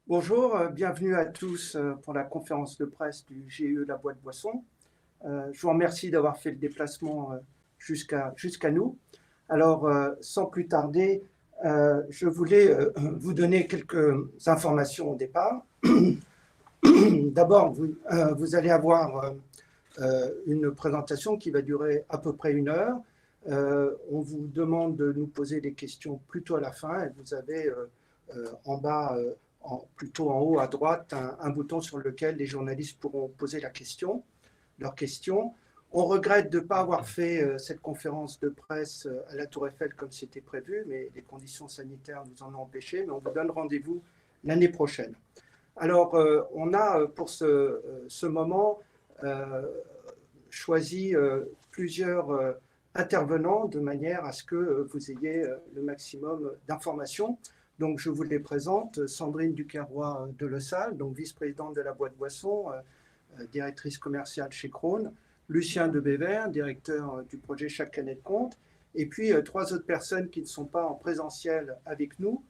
Bonjour, bienvenue à tous pour la conférence de presse du GIE La Boîte Boisson. Je vous remercie d'avoir fait le déplacement jusqu'à nous. Alors, sans plus tarder, je voulais vous donner quelques informations au départ. D'abord, vous allez avoir une présentation qui va durer à peu près 1 heure. On vous demande de nous poser des questions plutôt à la fin et vous avez en bas, plutôt en haut à droite, un bouton sur lequel les journalistes pourront poser leurs questions. On regrette de ne pas avoir fait cette conférence de presse à la Tour Eiffel comme c'était prévu, mais les conditions sanitaires nous en ont empêché, mais on vous donne rendez-vous l'année prochaine. Alors, on a pour ce moment choisi plusieurs intervenants de manière à ce que vous ayez le maximum d'informations. Donc, je vous les présente. Sandrine Duquerroy de Le Salle, donc vice-présidente de la Boîte Boisson, directrice commerciale chez Krone. Lucien Debévert, directeur du projet Chaque Canette Compte. Et puis, 3 autres personnes qui ne sont pas en présentiel avec nous.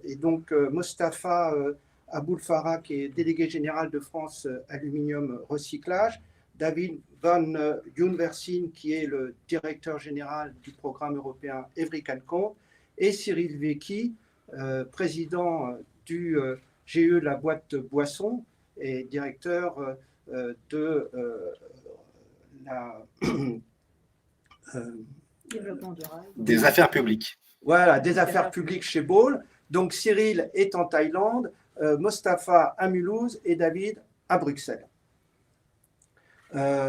Et donc, Mostafa Aboulfara, qui est délégué général de France Aluminium Recyclage. David Van Joenversien, qui est le directeur général du programme européen Evry Can Compte. Et Cyril Vecchi, président du GE La Boîte Boisson et directeur de des affaires publiques. Voilà, des affaires publiques chez Ball. Donc Cyril est en Thaïlande, Mostafa à Mulhouse et David à Bruxelles.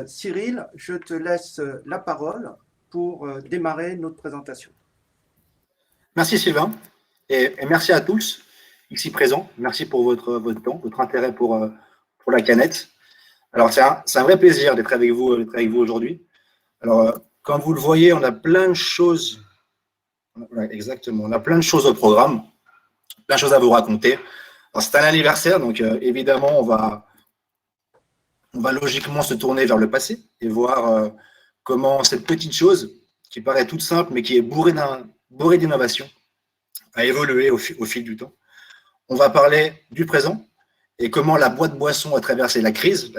Cyril, je te laisse la parole pour démarrer notre présentation. Merci Sylvain et merci à tous ici présents. Merci pour votre temps, votre intérêt pour la canette. Alors c'est un vrai plaisir d'être avec vous aujourd'hui. Alors comme vous le voyez, on a plein de choses. Exactement, on a plein de choses au programme, plein de choses à vous raconter. C'est un anniversaire, donc évidemment on va logiquement se tourner vers le passé et voir comment cette petite chose qui paraît toute simple mais qui est bourrée d'innovation a évolué au fil du temps. On va parler du présent et comment la boîte boisson a traversé la crise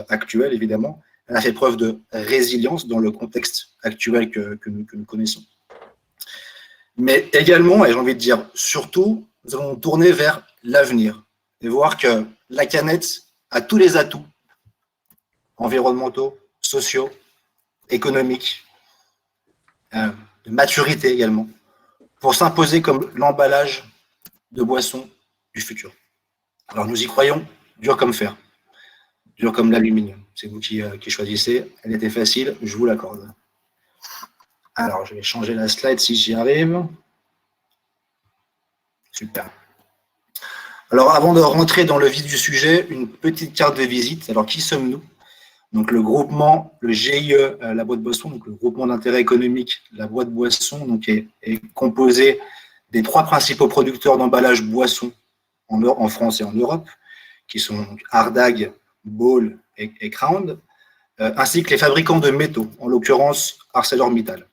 actuelle évidemment. Elle a fait preuve de résilience dans le contexte actuel que nous connaissons. Mais également, et j'ai envie de dire surtout, nous allons nous tourner vers l'avenir et voir que la canette a tous les atouts environnementaux, sociaux, économiques, de maturité également, pour s'imposer comme l'emballage de boissons du futur. Alors nous y croyons, dur comme fer, dur comme l'aluminium. C'est vous qui choisissez. Elle était facile, je vous l'accorde. Alors je vais changer la slide si j'y arrive. Super. Alors avant de rentrer dans le vif du sujet, une petite carte de visite. Alors qui sommes-nous? Donc le groupement, le GIE, la Boîte Boisson, donc le groupement d'intérêt économique, la Boîte Boisson, donc est composé des 3 principaux producteurs d'emballage boisson en France et en Europe, qui sont donc Ardagh, Ball et Crown, ainsi que les fabricants de métaux, en l'occurrence ArcelorMittal.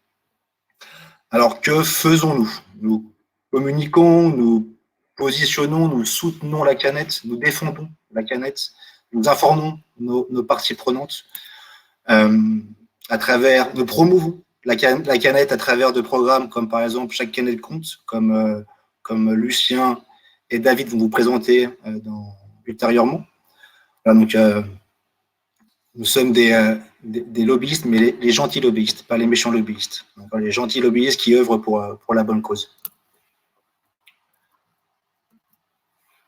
Alors que faisons-nous? Nous communiquons, nous positionnons, nous soutenons la canette, nous défendons la canette, nous informons nos parties prenantes nous promouvons la canette à travers de programmes comme par exemple Chaque Canette Compte, comme Lucien et David vont vous présenter ultérieurement. Voilà, donc, nous sommes des lobbyistes, mais les gentils lobbyistes, pas les méchants lobbyistes. Donc, les gentils lobbyistes qui œuvrent pour la bonne cause.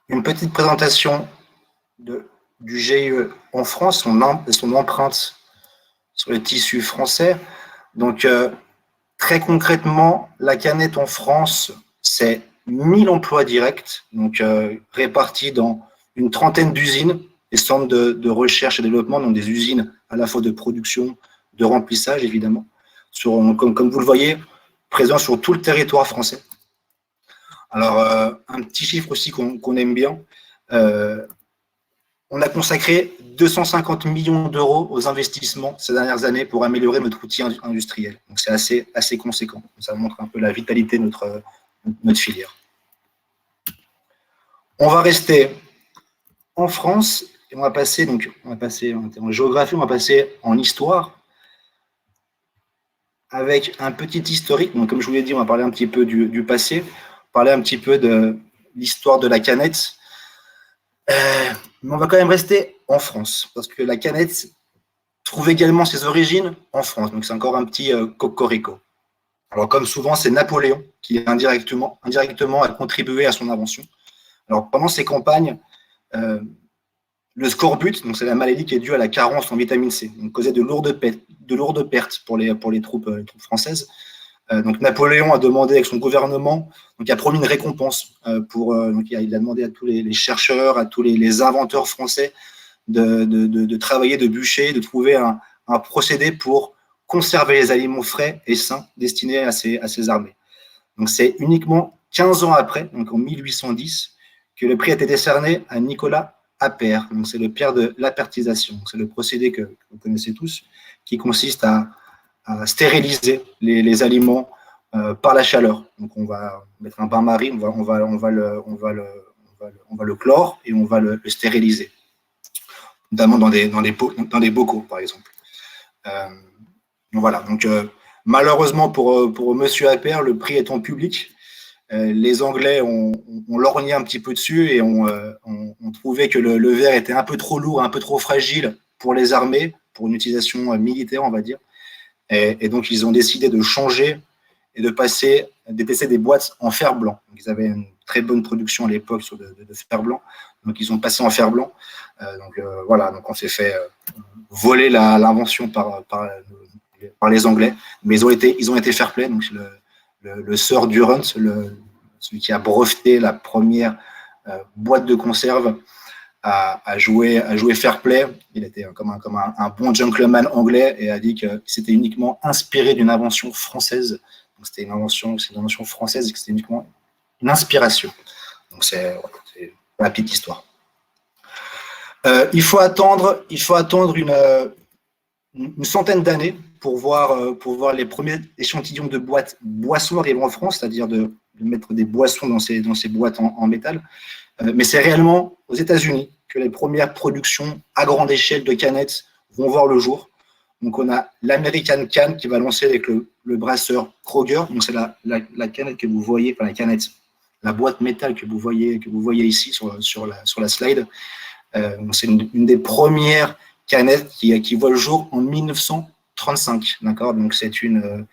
Une petite présentation du GIE en France, son empreinte sur le tissu français. Donc, très concrètement, la canette en France, c'est 1000 emplois directs, donc répartis dans une trentaine d'usines et centres de recherche et développement, donc des usines à la fois de production, de remplissage évidemment, comme vous le voyez, présents sur tout le territoire français. Alors, un petit chiffre aussi qu'on aime bien, on a consacré 250 millions d'euros aux investissements ces dernières années pour améliorer notre outil industriel. Donc, c'est assez conséquent. Ça montre un peu la vitalité de notre filière. On va rester en France et on va passer en géographie, on va passer en histoire avec un petit historique. Donc, comme je vous l'ai dit, on va parler un petit peu du passé, parler un petit peu de l'histoire de la canette. Mais on va quand même rester en France parce que la canette trouve également ses origines en France. Donc, c'est encore un petit cocorico. Alors, comme souvent, c'est Napoléon qui indirectement a contribué à son invention. Alors, pendant ses campagnes, le scorbut, donc c'est la maladie qui est due à la carence en vitamine C, donc causait de lourdes pertes pour les troupes françaises. Donc Napoléon a demandé avec son gouvernement, donc il a promis une récompense donc il a demandé à tous les chercheurs, à tous les inventeurs français de travailler, de bûcher, de trouver un procédé pour conserver les aliments frais et sains destinés à ces armées. Donc c'est uniquement 15 ans après, donc en 1810, que le prix a été décerné à Nicolas Appert. Donc c'est le père de l'apertisation. C'est le procédé que vous connaissez tous, qui consiste à stériliser les aliments par la chaleur. Donc on va mettre un bain-marie, on va le chlore et on va le stériliser, notamment dans des bocaux, par exemple. Voilà. Donc malheureusement pour Monsieur Appert, le prix étant public, les Anglais ont lorgné un petit peu dessus et ont trouvé que le verre était un peu trop lourd, un peu trop fragile pour les armées, pour une utilisation militaire, on va dire. Et donc, ils ont décidé de changer et de tester des boîtes en fer blanc. Donc, ils avaient une très bonne production à l'époque de fer blanc. Donc, ils ont passé en fer blanc. Voilà, donc on s'est fait voler l'invention par les Anglais. Mais ils ont été fair play. Donc, le Sir Durant, celui qui a breveté la première boîte de conserve, a joué fair play. Il était comme un bon gentleman anglais et a dit que c'était uniquement inspiré d'une invention française. Donc c'était une invention française et que c'était uniquement une inspiration. Donc c'est la petite histoire. Il faut attendre une centaine d'années pour voir les premiers échantillons de boissons arriver en France, c'est-à-dire de mettre des boissons dans ces boîtes en métal. Mais c'est réellement aux États-Unis que les premières productions à grande échelle de canettes vont voir le jour. Donc, on a l'American Can qui va lancer avec le brasseur Kroger. Donc, c'est la canette que vous voyez, enfin la canette, la boîte métal que vous voyez ici sur la slide. C'est une des premières canettes qui voit le jour en 1935. D'accord. Donc, c'est une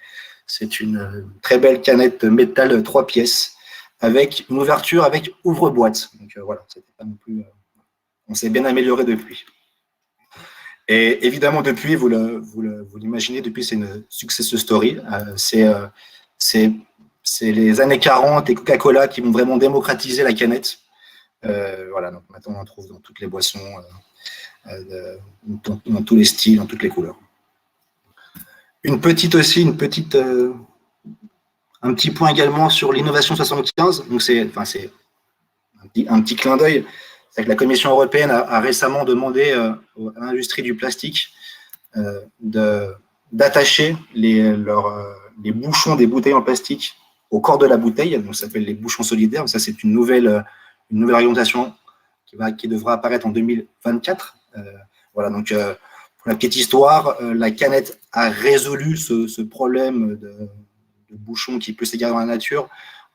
très belle canette métal 3 pièces avec une ouverture avec ouvre-boîte. Donc voilà, c'était pas non plus. On s'est bien amélioré depuis. Et évidemment, depuis, vous l'imaginez, depuis, c'est une success story. C'est les années 40 et Coca-Cola qui vont vraiment démocratiser la canette. Voilà, donc maintenant, on en trouve dans toutes les boissons, dans tous les styles, dans toutes les couleurs. Un petit point également sur l'innovation 75. Donc c'est un petit clin d'œil. C'est que la Commission européenne a récemment demandé à l'industrie du plastique d'attacher les bouchons des bouteilles en plastique au corps de la bouteille. Donc ça s'appelle les bouchons solidaires. Ça c'est une nouvelle réglementation qui devra apparaître en 2024. Voilà, donc pour la petite histoire, la canette a résolu ce problème de bouchon qui peut s'égarer dans la nature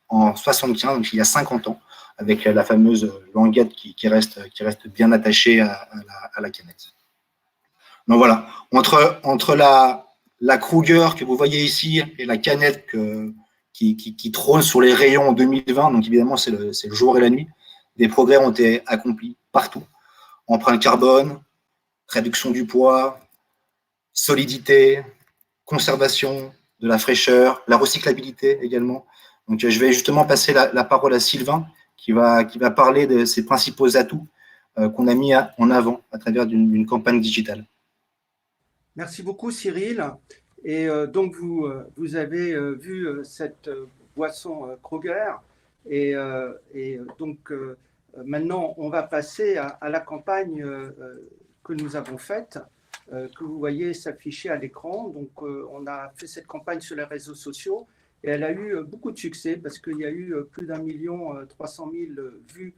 en 75, donc il y a 50 ans, avec la fameuse languette qui reste bien attachée à la canette. Donc voilà, entre la Kruger que vous voyez ici et la canette qui trône sur les rayons en 2020, donc évidemment c'est le jour et la nuit, des progrès ont été accomplis partout. Empreinte carbone, réduction du poids, solidité, conservation de la fraîcheur, la recyclabilité également. Donc, je vais justement passer la parole à Sylvain qui va parler de ses principaux atouts qu'on a mis en avant à travers d'une campagne digitale. Merci beaucoup, Cyril. Et donc, vous avez vu cette boisson Kroger. Et donc, maintenant, on va passer à la campagne que nous avons faite, que vous voyez s'afficher à l'écran. Donc, on a fait cette campagne sur les réseaux sociaux et elle a eu beaucoup de succès parce qu'il y a eu plus d'1 300 000 vues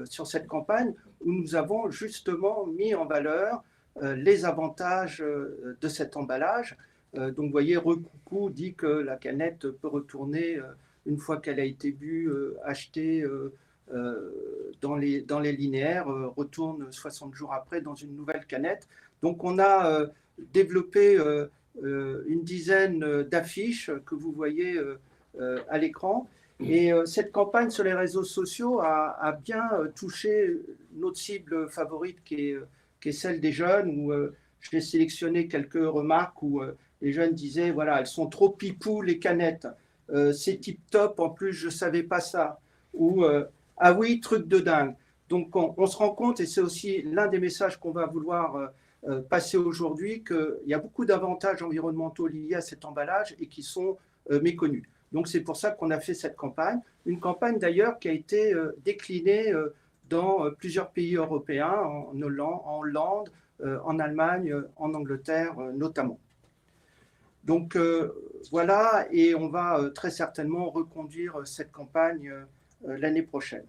sur cette campagne où nous avons justement mis en valeur les avantages de cet emballage. Donc, vous voyez, Recoucou dit que la canette peut retourner une fois qu'elle a été bu, achetée dans les linéaires, retourne 60 jours après dans une nouvelle canette. Donc, on a développé une dizaine d'affiches que vous voyez à l'écran. Et cette campagne sur les réseaux sociaux a bien touché notre cible favorite qui est celle des jeunes, où je vais sélectionner quelques remarques où les jeunes disaient, voilà, elles sont trop pipou les canettes, c'est tip top, en plus je ne savais pas ça, ou ah oui, truc de dingue. Donc on se rend compte, et c'est aussi l'un des messages qu'on va vouloir passer aujourd'hui, qu'il y a beaucoup d'avantages environnementaux liés à cet emballage et qui sont méconnus. Donc c'est pour ça qu'on a fait cette campagne, une campagne d'ailleurs qui a été déclinée dans plusieurs pays européens, en Hollande, en Allemagne, en Angleterre notamment. Donc voilà, et on va très certainement reconduire cette campagne l'année prochaine.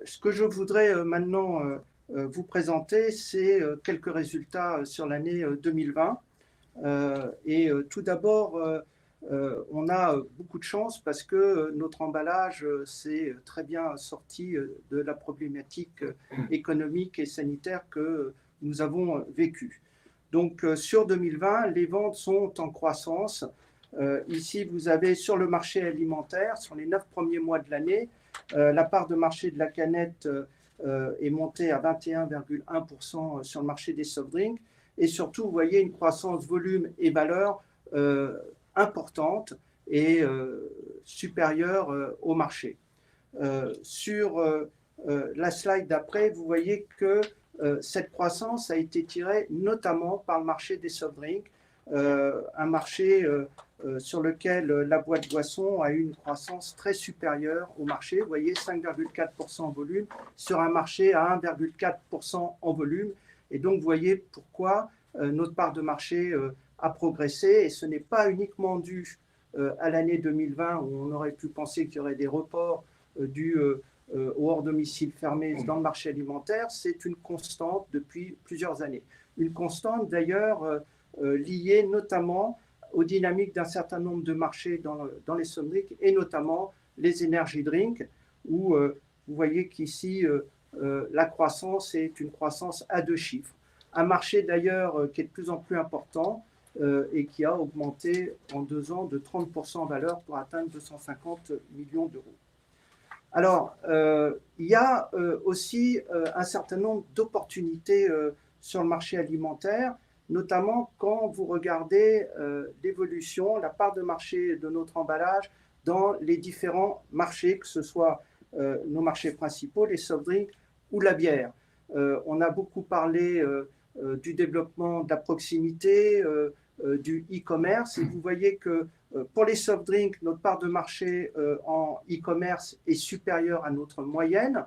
Ce que je voudrais maintenant vous présenter, c'est quelques résultats sur l'année 2020. Et tout d'abord, on a beaucoup de chance parce que notre emballage s'est très bien sorti de la problématique économique et sanitaire que nous avons vécue. Donc sur 2020, les ventes sont en croissance. Ici, vous avez sur le marché alimentaire, sur les 9 premiers mois de l'année, la part de marché de la canette est montée à 21,1% sur le marché des soft drinks. Et surtout, vous voyez une croissance volume et valeur importante et supérieure au marché. Sur la slide d'après, vous voyez que cette croissance a été tirée notamment par le marché des soft drinks, un marché sur lequel la boîte boisson a eu une croissance très supérieure au marché. Vous voyez, 5,4% en volume sur un marché à 1,4% en volume. Et donc, vous voyez pourquoi notre part de marché a progressé. Et ce n'est pas uniquement dû à l'année 2020 où on aurait pu penser qu'il y aurait des reports dus au hors domicile fermé dans le marché alimentaire. C'est une constante depuis plusieurs années. Une constante d'ailleurs liée notamment aux dynamiques d'un certain nombre de marchés dans les soft drinks et notamment les energy drinks où vous voyez qu'ici la croissance est une croissance à 2 chiffres. Un marché d'ailleurs qui est de plus en plus important et qui a augmenté en 2 ans de 30% en valeur pour atteindre 250 millions d'euros. Alors, il y a aussi un certain nombre d'opportunités sur le marché alimentaire, notamment quand vous regardez l'évolution, la part de marché de notre emballage dans les différents marchés, que ce soit nos marchés principaux, les soft drinks ou la bière. On a beaucoup parlé du développement de la proximité, du e-commerce, et vous voyez que pour les soft drinks, notre part de marché en e-commerce est supérieure à notre moyenne.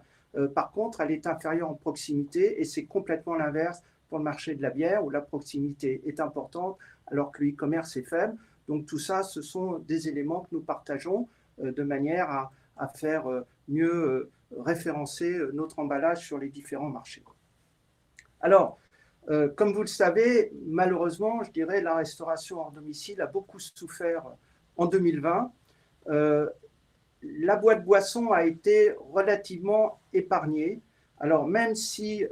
Par contre, elle est inférieure en proximité et c'est complètement l'inverse pour le marché de la bière où la proximité est importante alors que le e-commerce est faible. Donc tout ça, ce sont des éléments que nous partageons de manière à faire mieux référencer notre emballage sur les différents marchés. Alors, comme vous le savez, malheureusement, je dirais la restauration hors domicile a beaucoup souffert en 2020. La boîte boisson a été relativement épargnée. Alors, même si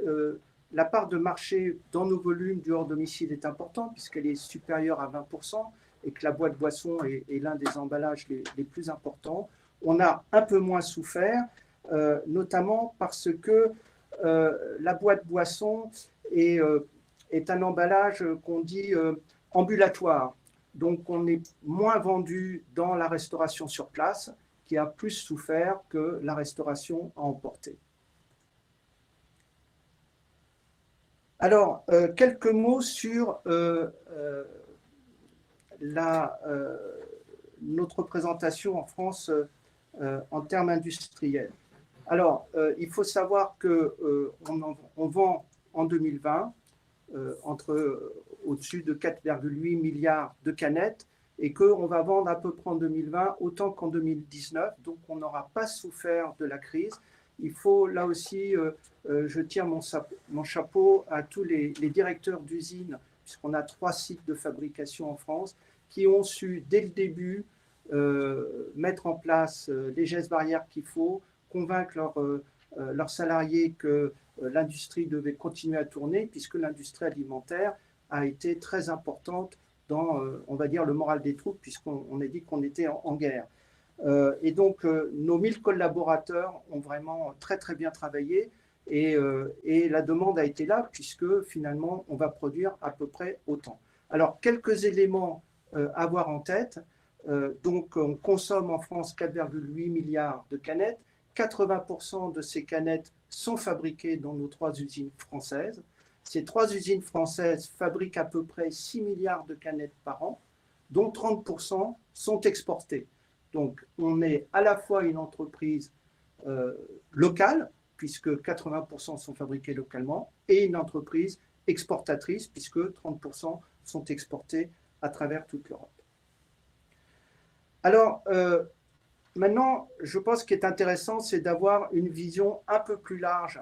la part de marché dans nos volumes du hors domicile est importante, puisqu'elle est supérieure à 20%, et que la boîte boisson est l'un des emballages les plus importants, on a un peu moins souffert, notamment parce que la boîte boisson est un emballage qu'on dit ambulatoire. Donc, on est moins vendu dans la restauration sur place, qui a plus souffert que la restauration à emporter. Alors, quelques mots sur notre présentation en France en termes industriels. Alors, il faut savoir qu'on vend en 2020 au-dessus de 4,8 milliards de canettes et qu'on va vendre à peu près en 2020 autant qu'en 2019. Donc, on n'aura pas souffert de la crise. il faut là aussi, je tire mon chapeau à tous les directeurs d'usines, puisqu'on a 3 sites de fabrication en France, qui ont su dès le début mettre en place les gestes barrières qu'il faut, convaincre leurs salariés que l'industrie devait continuer à tourner, puisque l'industrie alimentaire a été très importante dans, on va dire, le moral des troupes, puisqu'on a dit qu'on était en guerre. Et donc, nos 1000 collaborateurs ont vraiment très, très bien travaillé et la demande a été là, puisque finalement, on va produire à peu près autant. Alors, quelques éléments à avoir en tête. Donc, on consomme en France 4,8 milliards de canettes. 80% de ces canettes sont fabriquées dans nos 3 usines françaises. Ces 3 usines françaises fabriquent à peu près 6 milliards de canettes par an, dont 30% sont exportées. Donc, on est à la fois une entreprise locale, puisque 80% sont fabriqués localement, et une entreprise exportatrice, puisque 30% sont exportés à travers toute l'Europe. Alors, maintenant, je pense ce qui est intéressant, c'est d'avoir une vision un peu plus large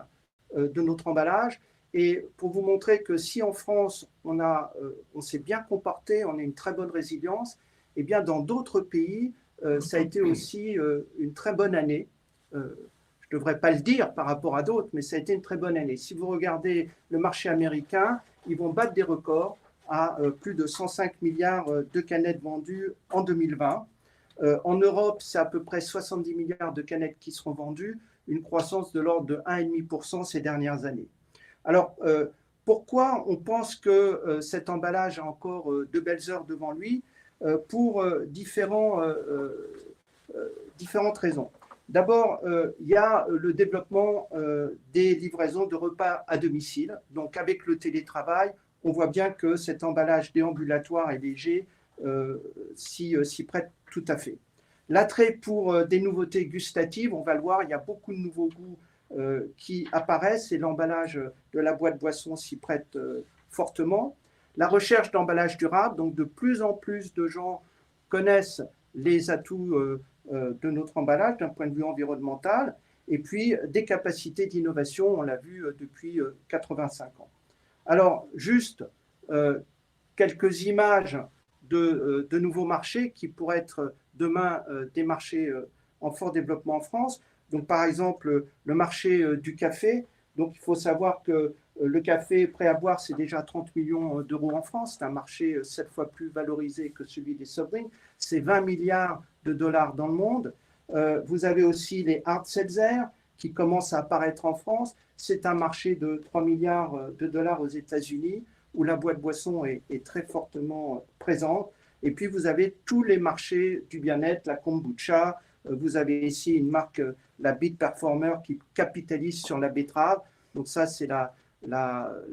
de notre emballage. Et pour vous montrer que si en France, on s'est bien comporté, on a une très bonne résilience, eh bien dans d'autres pays, ça a été aussi une très bonne année. Je ne devrais pas le dire par rapport à d'autres, mais ça a été une très bonne année. Si vous regardez le marché américain, ils vont battre des records à plus de 105 milliards de canettes vendues en 2020. En Europe, c'est à peu près 70 milliards de canettes qui seront vendues, une croissance de l'ordre de 1,5% ces dernières années. Alors, pourquoi on pense que cet emballage a encore de belles heures devant lui? Pour différentes raisons. D'abord, il y a le développement des livraisons de repas à domicile. Donc, avec le télétravail, on voit bien que cet emballage déambulatoire et léger s'y prête tout à fait. L'attrait pour des nouveautés gustatives, on va le voir, il y a beaucoup de nouveaux goûts qui apparaissent et l'emballage de la boîte boisson s'y prête fortement. La recherche d'emballage durable, donc de plus en plus de gens connaissent les atouts de notre emballage d'un point de vue environnemental, et puis des capacités d'innovation, on l'a vu depuis 85 ans. Alors, juste quelques images de nouveaux marchés qui pourraient être demain des marchés en fort développement en France. Donc, par exemple, le marché du café. Donc, il faut savoir que le café prêt à boire, c'est déjà 30 millions d'euros en France. C'est un marché 7 fois plus valorisé que celui des soft drinks. C'est 20 milliards de dollars dans le monde. Vous avez aussi les hard seltzer qui commencent à apparaître en France. C'est un marché de 3 milliards de dollars aux États-Unis où la boîte boisson est très fortement présente. Et puis, vous avez tous les marchés du bien-être, la kombucha. Vous avez ici une marque, la Beat Performer, qui capitalise sur la betterave. Donc ça, c'est la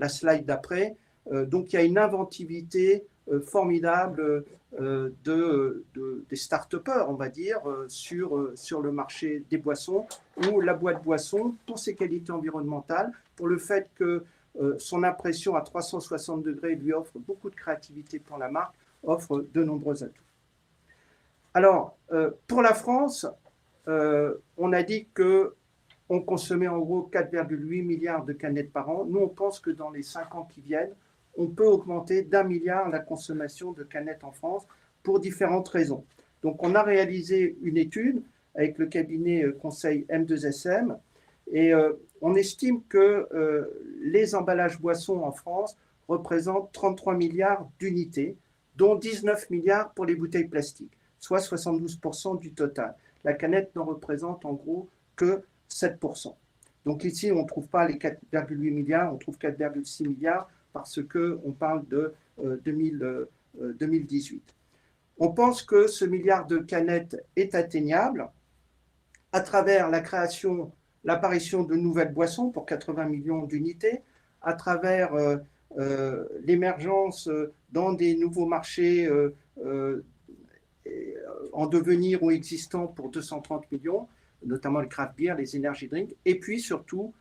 slide d'après. Donc il y a une inventivité formidable des start-upers, on va dire, sur le marché des boissons, où la boîte boisson, pour ses qualités environnementales, pour le fait que son impression à 360 degrés lui offre beaucoup de créativité pour la marque, offre de nombreux atouts. Alors, pour la France, on a dit qu'on consommait en gros 4,8 milliards de canettes par an. Nous, on pense que dans les 5 ans qui viennent, on peut augmenter d'1 milliard la consommation de canettes en France pour différentes raisons. Donc, on a réalisé une étude avec le cabinet conseil M2SM et on estime que les emballages boissons en France représentent 33 milliards d'unités, dont 19 milliards pour les bouteilles plastiques, soit 72% du total. La canette n'en représente en gros que 7%. Donc ici, on ne trouve pas les 4,8 milliards, on trouve 4,6 milliards parce qu'on parle de 2018. On pense que ce milliard de canettes est atteignable à travers la création, l'apparition de nouvelles boissons pour 80 millions d'unités, à travers l'émergence dans des nouveaux marchés en devenir ou existants pour 230 millions, notamment le craft beer, les energy drinks, et puis surtout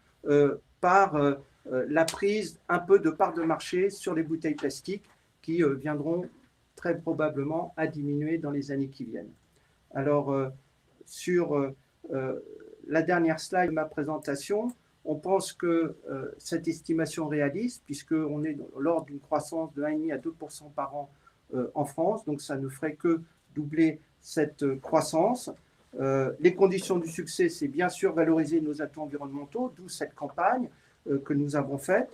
par la prise un peu de part de marché sur les bouteilles plastiques qui viendront très probablement à diminuer dans les années qui viennent. Alors, sur la dernière slide de ma présentation, on pense que cette estimation réaliste, puisqu'on est dans l'ordre d'une croissance de 1,5 à 2% par an en France, donc ça ne ferait que doubler cette croissance. Les conditions du succès, c'est bien sûr valoriser nos atouts environnementaux, d'où cette campagne que nous avons faite.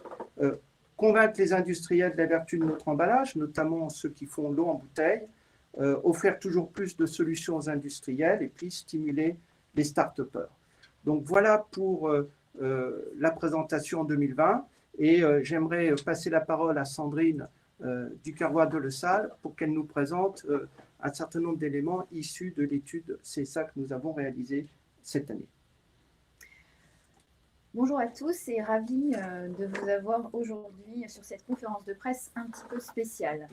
Convaincre les industriels de la vertu de notre emballage, notamment ceux qui font l'eau en bouteille, offrir toujours plus de solutions aux industriels et puis stimuler les start-upers. Donc voilà pour la présentation 2020 et j'aimerais passer la parole à Sandrine Ducarrois de Le Salle pour qu'elle nous présente un certain nombre d'éléments issus de l'étude CSA que nous avons réalisée cette année. Bonjour à tous et ravi de vous avoir aujourd'hui sur cette conférence de presse un petit peu spéciale.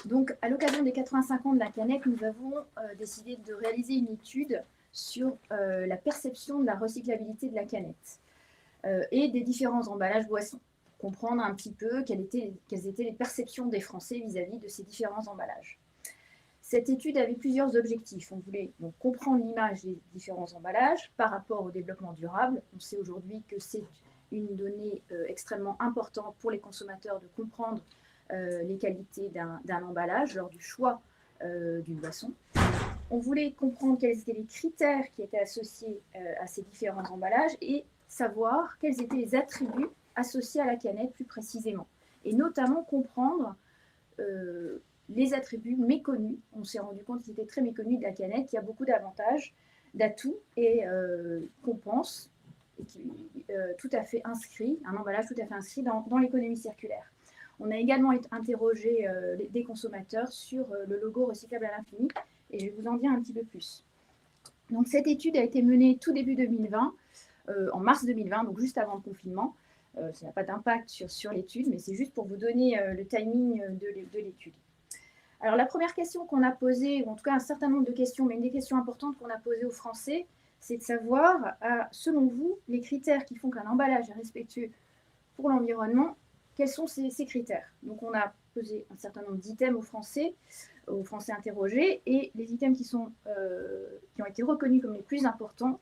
Donc, à l'occasion des 85 ans de la canette, nous avons décidé de réaliser une étude sur la perception de la recyclabilité de la canette et des différents emballages boissons. Comprendre un petit peu quelles étaient les perceptions des Français vis-à-vis de ces différents emballages. Cette étude avait plusieurs objectifs. On voulait donc comprendre l'image des différents emballages par rapport au développement durable. On sait aujourd'hui que c'est une donnée extrêmement importante pour les consommateurs de comprendre les qualités d'un emballage lors du choix d'une boisson. On voulait comprendre quels étaient les critères qui étaient associés à ces différents emballages et savoir quels étaient les attributs associés à la canette plus précisément. Et notamment comprendre les attributs méconnus. On s'est rendu compte qu'ils étaient très méconnus de la canette, qu'il y a beaucoup d'avantages, d'atouts et qu'on pense et qui tout à fait inscrit, un emballage tout à fait inscrit dans l'économie circulaire. On a également interrogé des consommateurs sur le logo recyclable à l'infini et je vais vous en dire un petit peu plus. Donc cette étude a été menée tout début 2020, en mars 2020, donc juste avant le confinement. Ça n'a pas d'impact sur l'étude, mais c'est juste pour vous donner le timing de l'étude. Alors la première question qu'on a posée, ou en tout cas un certain nombre de questions, mais une des questions importantes qu'on a posées aux Français, c'est de savoir, selon vous, les critères qui font qu'un emballage est respectueux pour l'environnement, quels sont ces critères? Donc on a posé un certain nombre d'items aux Français interrogés, et les items qui ont été reconnus comme les plus importants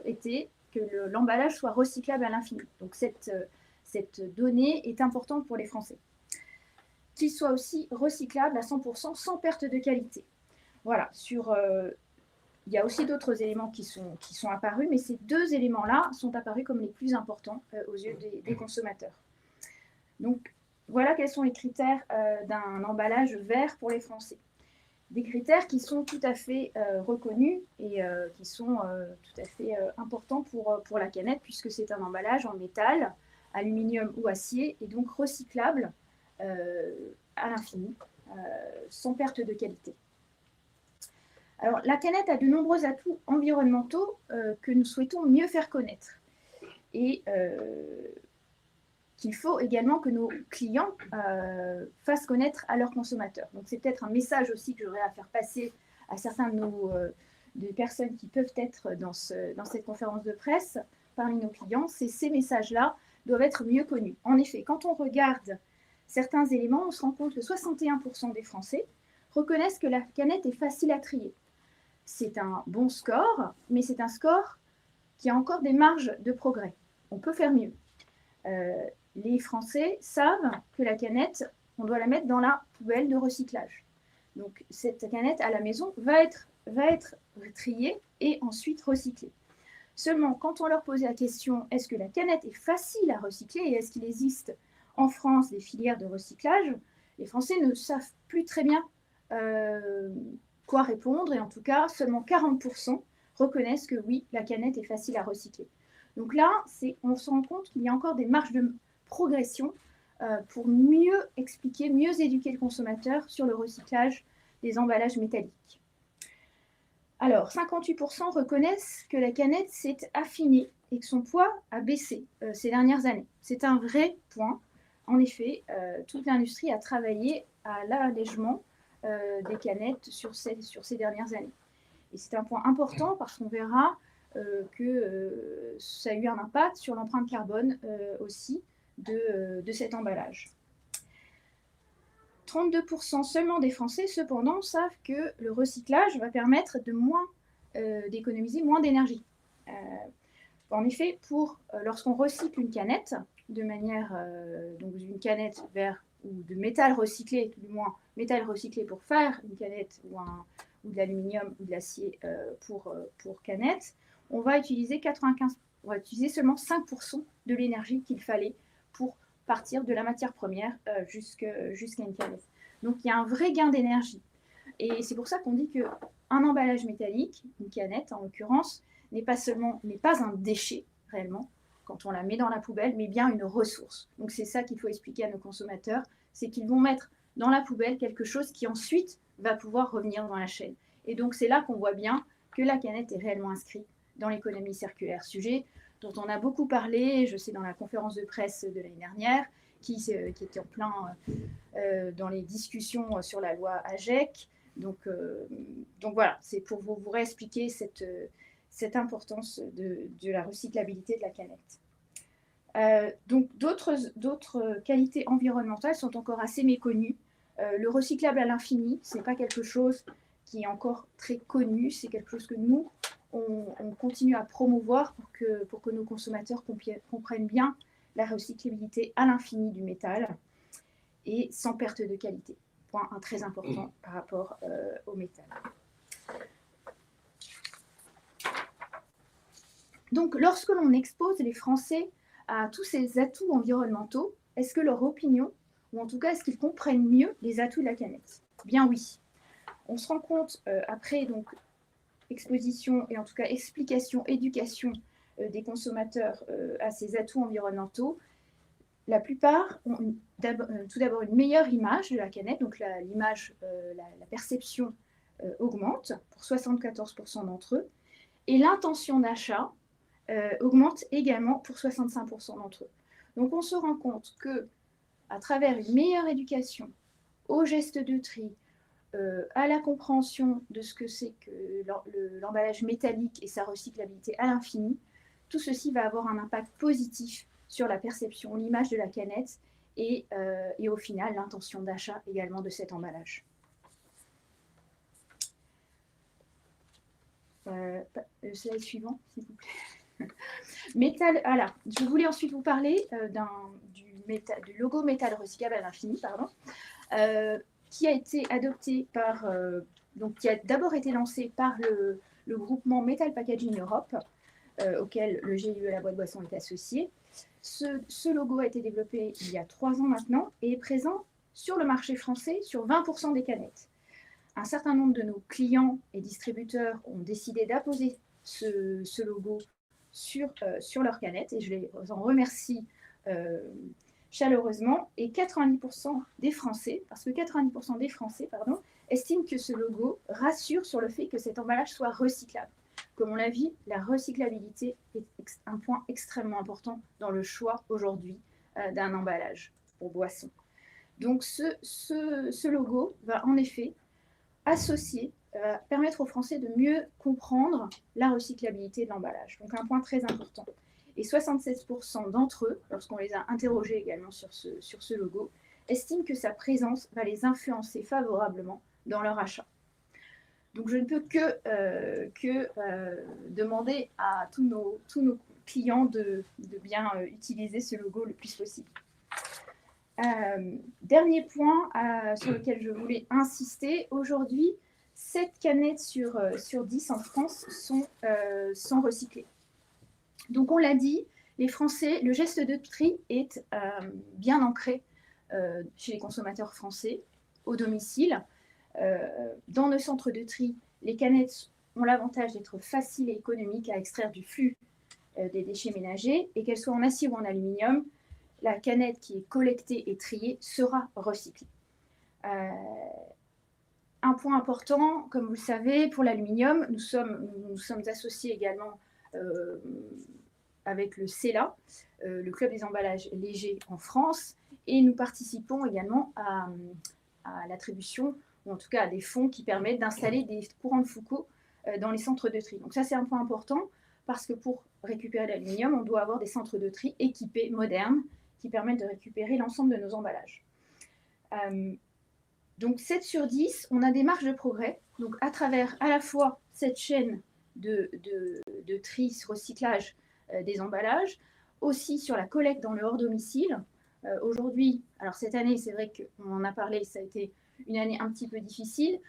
étaient que l'emballage soit recyclable à l'infini. Donc cette donnée est importante pour les Français. Qu'il soit aussi recyclable à 100% sans perte de qualité. Voilà, il y a aussi d'autres éléments qui sont apparus, mais ces deux éléments-là sont apparus comme les plus importants aux yeux des consommateurs. Donc, voilà quels sont les critères d'un emballage vert pour les Français. Des critères qui sont tout à fait reconnus et qui sont tout à fait importants pour la canette, puisque c'est un emballage en métal, aluminium ou acier, et donc recyclable à l'infini, sans perte de qualité. Alors, la canette a de nombreux atouts environnementaux que nous souhaitons mieux faire connaître et qu'il faut également que nos clients fassent connaître à leurs consommateurs. Donc, c'est peut-être un message aussi que j'aurais à faire passer à certains des personnes qui peuvent être dans cette conférence de presse parmi nos clients. Ces messages-là doivent être mieux connus. En effet, quand on regarde certains éléments, on se rend compte que 61% des Français reconnaissent que la canette est facile à trier. C'est un bon score, mais c'est un score qui a encore des marges de progrès. On peut faire mieux. Les Français savent que la canette, on doit la mettre dans la poubelle de recyclage. Donc cette canette à la maison va être triée et ensuite recyclée. Seulement, quand on leur posait la question, est-ce que la canette est facile à recycler et est-ce qu'il existe en France des filières de recyclage, les Français ne savent plus très bien quoi répondre et en tout cas, seulement 40% reconnaissent que oui, la canette est facile à recycler. Donc là, on se rend compte qu'il y a encore des marges de progression pour mieux expliquer, mieux éduquer le consommateur sur le recyclage des emballages métalliques. Alors, 58% reconnaissent que la canette s'est affinée et que son poids a baissé ces dernières années. C'est un vrai point. En effet, toute l'industrie a travaillé à l'allègement des canettes sur ces dernières années. Et c'est un point important parce qu'on verra que ça a eu un impact sur l'empreinte carbone aussi de cet emballage. 32% seulement des Français, cependant, savent que le recyclage va permettre d'économiser moins d'énergie. En effet, lorsqu'on recycle une canette, de manière, donc une canette ou de métal recyclé, du moins métal recyclé pour faire une canette ou de l'aluminium ou de l'acier pour canette, on va utiliser seulement 5% de l'énergie qu'il fallait pour partir de la matière première jusqu'à une canette. Donc il y a un vrai gain d'énergie. Et c'est pour ça qu'on dit qu'un emballage métallique, une canette en l'occurrence, n'est pas un déchet réellement quand on la met dans la poubelle, mais bien une ressource. Donc c'est ça qu'il faut expliquer à nos consommateurs, c'est qu'ils vont mettre dans la poubelle quelque chose qui ensuite va pouvoir revenir dans la chaîne. Et donc c'est là qu'on voit bien que la canette est réellement inscrite dans l'économie circulaire, sujet dont on a beaucoup parlé, je sais, dans la conférence de presse de l'année dernière, qui était en plein dans les discussions sur la loi AGEC. Donc voilà, c'est pour vous réexpliquer cette importance de la recyclabilité de la canette. Donc d'autres qualités environnementales sont encore assez méconnues. Le recyclable à l'infini, ce n'est pas quelque chose qui est encore très connu, c'est quelque chose que nous, on continue à promouvoir pour que nos consommateurs comprennent bien la recyclabilité à l'infini du métal et sans perte de qualité. Point très important par rapport au métal. Donc, lorsque l'on expose les Français à tous ces atouts environnementaux, est-ce que leur opinion, ou en tout cas, est-ce qu'ils comprennent mieux les atouts de la canette? Bien oui. On se rend compte, après donc, exposition et en tout cas explication, éducation des consommateurs à ces atouts environnementaux, la plupart ont tout d'abord une meilleure image de la canette, donc la perception augmente pour 74% d'entre eux, et l'intention d'achat augmente également pour 65% d'entre eux. Donc on se rend compte que à travers une meilleure éducation au geste de tri, à la compréhension de ce que c'est que l'emballage métallique et sa recyclabilité à l'infini, tout ceci va avoir un impact positif sur la perception, l'image de la canette et au final l'intention d'achat également de cet emballage. Le slide suivant, s'il vous plaît. Métal, voilà. Je voulais ensuite vous parler du logo métal recyclable à l'infini, qui a été adopté qui a d'abord été lancé par le groupement Metal Packaging Europe, auquel le GIE La Boîte Boisson est associé. Ce logo a été développé il y a 3 ans maintenant et est présent sur le marché français sur 20% des canettes. Un certain nombre de nos clients et distributeurs ont décidé d'apposer ce logo sur leurs canettes et je les en remercie chaleureusement. Et 90% des Français, estiment que ce logo rassure sur le fait que cet emballage soit recyclable. Comme on l'a vu, la recyclabilité est un point extrêmement important dans le choix aujourd'hui d'un emballage pour boisson. Donc ce logo va en effet permettre aux Français de mieux comprendre la recyclabilité de l'emballage. Donc un point très important. Et 76% d'entre eux, lorsqu'on les a interrogés également sur ce logo, estiment que sa présence va les influencer favorablement dans leur achat. Donc je ne peux que demander à tous nos clients de bien utiliser ce logo le plus possible. Dernier point sur lequel je voulais insister, aujourd'hui, 7 canettes sur 10 en France sont recyclées. Donc on l'a dit, les Français, le geste de tri est bien ancré chez les consommateurs français, au domicile. Dans nos centres de tri, les canettes ont l'avantage d'être faciles et économiques à extraire du flux des déchets ménagers, et qu'elles soient en acier ou en aluminium, la canette qui est collectée et triée sera recyclée. Un point important, comme vous le savez, pour l'aluminium, nous sommes associés également avec le CELA, le Club des emballages légers en France, et nous participons également à l'attribution, ou en tout cas à des fonds qui permettent d'installer des courants de Foucault dans les centres de tri. Donc ça, c'est un point important, parce que pour récupérer l'aluminium, on doit avoir des centres de tri équipés, modernes, qui permettent de récupérer l'ensemble de nos emballages. Donc 7 sur 10, on a des marges de progrès, donc à travers à la fois cette chaîne de de tri, recyclage des emballages, aussi sur la collecte dans le hors domicile. Aujourd'hui, alors cette année, c'est vrai qu'on en a parlé, ça a été une année un petit peu difficile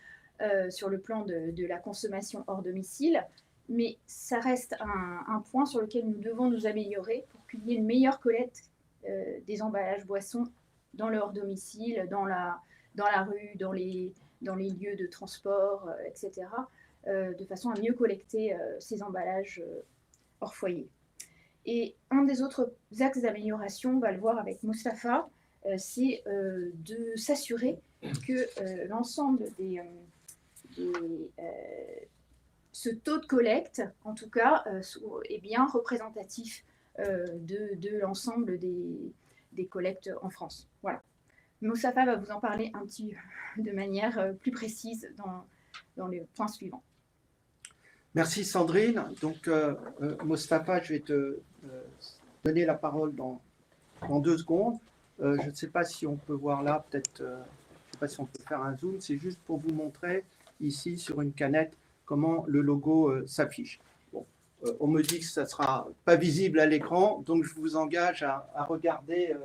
sur le plan de la consommation hors domicile, mais ça reste un point sur lequel nous devons nous améliorer pour qu'il y ait une meilleure collecte des emballages boissons dans le hors domicile, dans la rue, dans les lieux de transport, etc., de façon à mieux collecter ces emballages hors foyer. Et un des autres axes d'amélioration, on va le voir avec Mustapha, c'est de s'assurer que l'ensemble ce taux de collecte, en tout cas, est bien représentatif de l'ensemble des collectes en France. Voilà. Mustapha va vous en parler de manière plus précise dans les points suivants. Merci Sandrine. Donc, Mustapha, je vais te donner la parole dans 2 secondes. Je ne sais pas si on peut voir là, peut-être, je ne sais pas si on peut faire un zoom. C'est juste pour vous montrer ici sur une canette comment le logo s'affiche. Bon, on me dit que ça ne sera pas visible à l'écran, donc je vous engage à regarder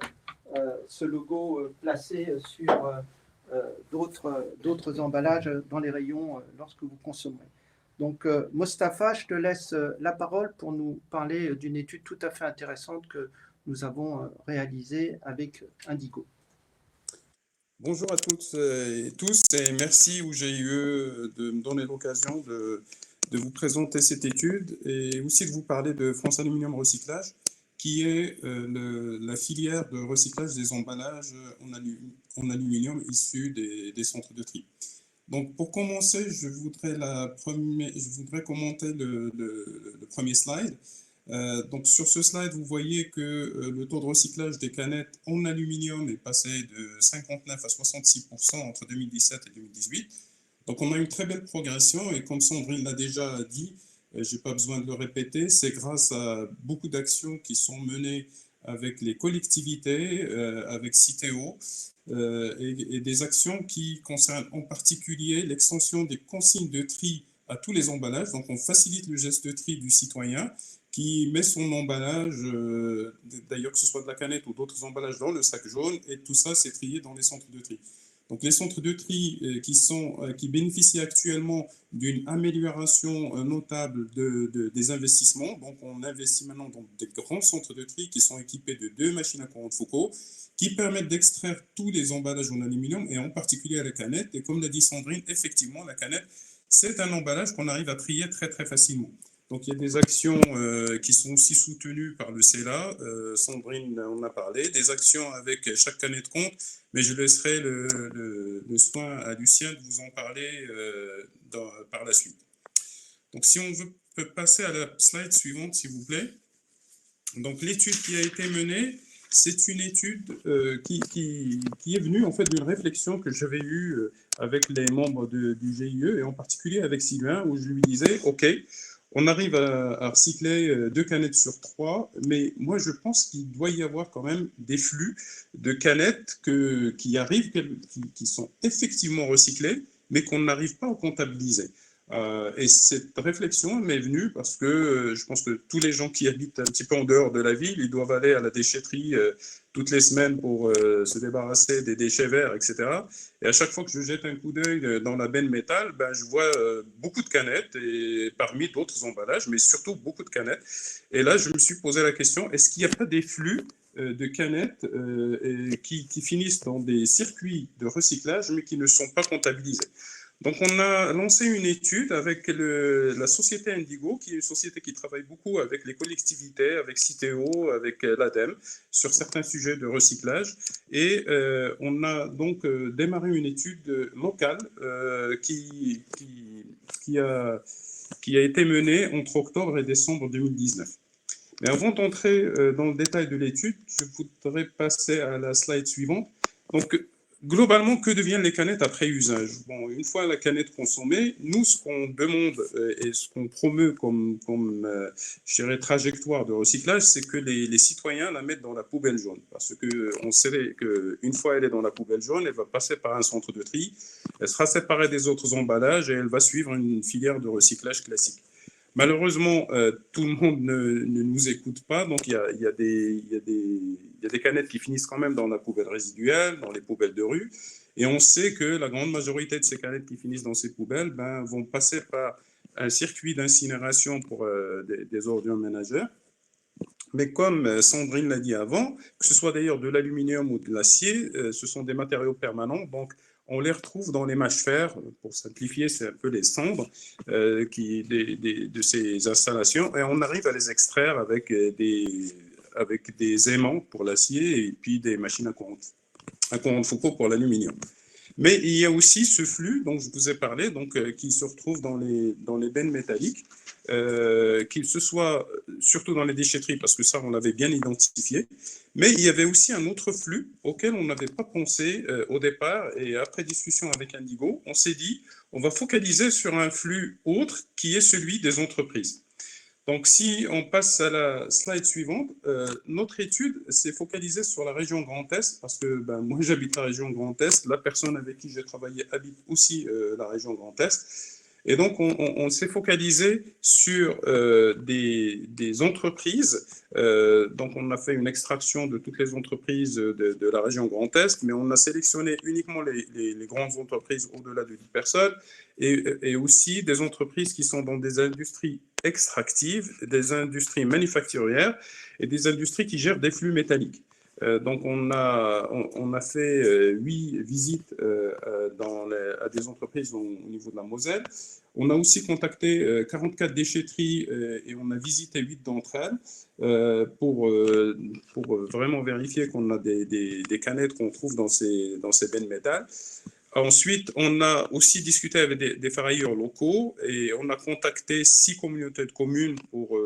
ce logo placé sur d'autres emballages dans les rayons lorsque vous consommerez. Donc, Mustapha, je te laisse la parole pour nous parler d'une étude tout à fait intéressante que nous avons réalisée avec Indigo. Bonjour à toutes et tous et merci au GIE de me donner l'occasion de vous présenter cette étude et aussi de vous parler de France Aluminium Recyclage, qui est la filière de recyclage des emballages en aluminium issus des centres de tri. Donc, pour commencer, je voudrais commenter le premier slide. Donc, sur ce slide, vous voyez que le taux de recyclage des canettes en aluminium est passé de 59 à 66% entre 2017 et 2018. Donc, on a une très belle progression et comme Sandrine l'a déjà dit, je n'ai pas besoin de le répéter, c'est grâce à beaucoup d'actions qui sont menées avec les collectivités, avec Citeo, et des actions qui concernent en particulier l'extension des consignes de tri à tous les emballages. Donc, on facilite le geste de tri du citoyen qui met son emballage, d'ailleurs que ce soit de la canette ou d'autres emballages, dans le sac jaune, et tout ça, c'est trié dans les centres de tri. Donc, les centres de tri qui bénéficient actuellement d'une amélioration notable des investissements. Donc, on investit maintenant dans des grands centres de tri qui sont équipés de 2 machines à courant de Foucault qui permettent d'extraire tous les emballages en aluminium et en particulier à la canette. Et comme l'a dit Sandrine, effectivement, la canette, c'est un emballage qu'on arrive à trier très, très facilement. Donc, il y a des actions qui sont aussi soutenues par le CELA. Sandrine en a parlé. Des actions avec chaque canette compte, mais je laisserai le soin à Lucien de vous en parler par la suite. Donc, si on peut passer à la slide suivante, s'il vous plaît. Donc, l'étude qui a été menée, c'est une étude qui est venue en fait d'une réflexion que j'avais eue avec les membres du GIE et en particulier avec Sylvain, où je lui disais, OK, on arrive à recycler 2 canettes sur 3, mais moi je pense qu'il doit y avoir quand même des flux de canettes qui arrivent, qui sont effectivement recyclées, mais qu'on n'arrive pas à comptabiliser. Et cette réflexion m'est venue parce que je pense que tous les gens qui habitent un petit peu en dehors de la ville, ils doivent aller à la déchetterie toutes les semaines pour se débarrasser des déchets verts, etc. Et à chaque fois que je jette un coup d'œil dans la benne métal, ben, je vois beaucoup de canettes, et parmi d'autres emballages, mais surtout beaucoup de canettes. Et là, je me suis posé la question, est-ce qu'il n'y a pas des flux de canettes qui finissent dans des circuits de recyclage, mais qui ne sont pas comptabilisés? Donc, on a lancé une étude avec la société Indigo, qui est une société qui travaille beaucoup avec les collectivités, avec Citeo, avec l'ADEME, sur certains sujets de recyclage. Et on a donc démarré une étude locale qui a été menée entre octobre et décembre 2019. Mais avant d'entrer dans le détail de l'étude, je voudrais passer à la slide suivante. Donc, globalement, que deviennent les canettes après usage? Bon, une fois la canette consommée, nous, ce qu'on demande et ce qu'on promeut comme je dirais, trajectoire de recyclage, c'est que les citoyens la mettent dans la poubelle jaune. Parce qu'on sait qu'une fois elle est dans la poubelle jaune, elle va passer par un centre de tri, elle sera séparée des autres emballages et elle va suivre une filière de recyclage classique. Malheureusement, tout le monde ne nous écoute pas, donc il y a des canettes qui finissent quand même dans la poubelle résiduelle, dans les poubelles de rue, et on sait que la grande majorité de ces canettes qui finissent dans ces poubelles vont passer par un circuit d'incinération pour des ordures ménagères. Mais comme Sandrine l'a dit avant, que ce soit d'ailleurs de l'aluminium ou de l'acier, ce sont des matériaux permanents, donc on les retrouve dans les mâches-fer, pour simplifier, c'est un peu les cendres de ces installations, et on arrive à les extraire avec des aimants pour l'acier et puis des machines à courant de Foucault pour l'aluminium. Mais il y a aussi ce flux dont je vous ai parlé, qui se retrouve dans les bennes métalliques, qu'il se soit surtout dans les déchetteries, parce que ça, on l'avait bien identifié, mais il y avait aussi un autre flux auquel on n'avait pas pensé au départ, et après discussion avec Indigo, on s'est dit, on va focaliser sur un flux autre qui est celui des entreprises. Donc, si on passe à la slide suivante, notre étude s'est focalisée sur la région Grand Est, parce que moi, j'habite la région Grand Est, la personne avec qui j'ai travaillé habite aussi la région Grand Est. Et donc, on s'est focalisé sur des entreprises. Donc, on a fait une extraction de toutes les entreprises de la région Grand Est, mais on a sélectionné uniquement les grandes entreprises au-delà de 10 personnes et aussi des entreprises qui sont dans des industries extractives, des industries manufacturières et des industries qui gèrent des flux métalliques. Donc, on a fait 8 visites à des entreprises au niveau de la Moselle. On a aussi contacté 44 déchetteries et on a visité 8 d'entre elles pour vraiment vérifier qu'on a des canettes qu'on trouve dans ces bennes métal. Ensuite, on a aussi discuté avec des ferrailleurs locaux et on a contacté 6 communautés de communes pour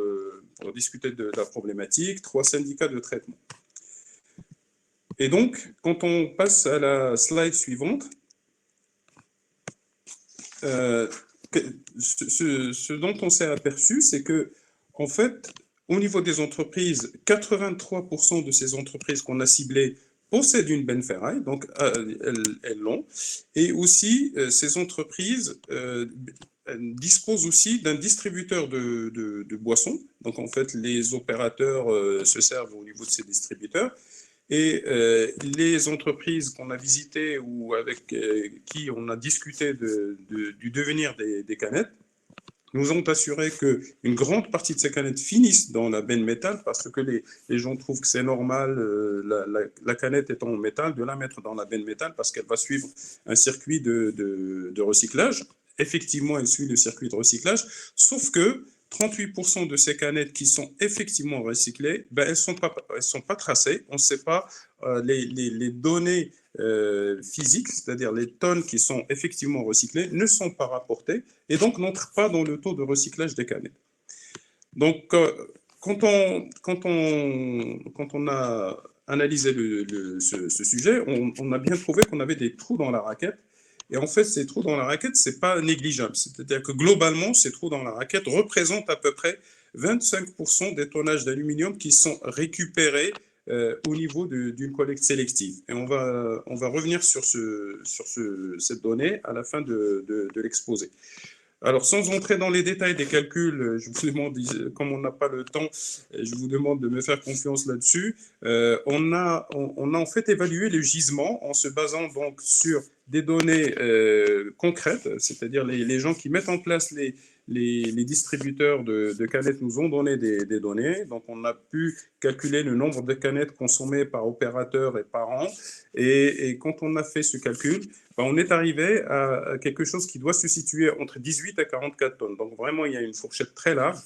discuter de la problématique, 3 syndicats de traitement. Et donc, quand on passe à la slide suivante, ce dont on s'est aperçu, c'est que, en fait, au niveau des entreprises, 83% de ces entreprises qu'on a ciblées possèdent une benne ferraille, donc elles l'ont. Et aussi, ces entreprises disposent aussi d'un distributeur de boissons. Donc, en fait, les opérateurs se servent au niveau de ces distributeurs. Et les entreprises qu'on a visitées ou avec qui on a discuté du devenir des canettes nous ont assuré qu'une grande partie de ces canettes finissent dans la benne métal parce que les gens trouvent que c'est normal, la canette étant en métal, de la mettre dans la benne métal parce qu'elle va suivre un circuit de recyclage. Effectivement, elle suit le circuit de recyclage, sauf que 38% de ces canettes qui sont effectivement recyclées, elles ne sont pas tracées. On ne sait pas les données physiques, c'est-à-dire les tonnes qui sont effectivement recyclées, ne sont pas rapportées et donc n'entrent pas dans le taux de recyclage des canettes. Donc, quand on a analysé ce sujet, on a bien trouvé qu'on avait des trous dans la raquette. Et en fait, ces trous dans la raquette, ce n'est pas négligeable. C'est-à-dire que globalement, ces trous dans la raquette représentent à peu près 25% des tonnages d'aluminium qui sont récupérés au niveau d'une collecte sélective. Et on va revenir sur cette donnée à la fin de l'exposé. Alors, sans entrer dans les détails des calculs, je vous demande, comme on n'a pas le temps, je vous demande de me faire confiance là-dessus. On a en fait évalué le gisement en se basant donc sur des données concrètes, c'est-à-dire les gens qui mettent en place les distributeurs de canettes nous ont donné des données. Donc, on a pu calculer le nombre de canettes consommées par opérateur et par an. Et quand on a fait ce calcul, on est arrivé à quelque chose qui doit se situer entre 18 et 44 tonnes. Donc, vraiment, il y a une fourchette très large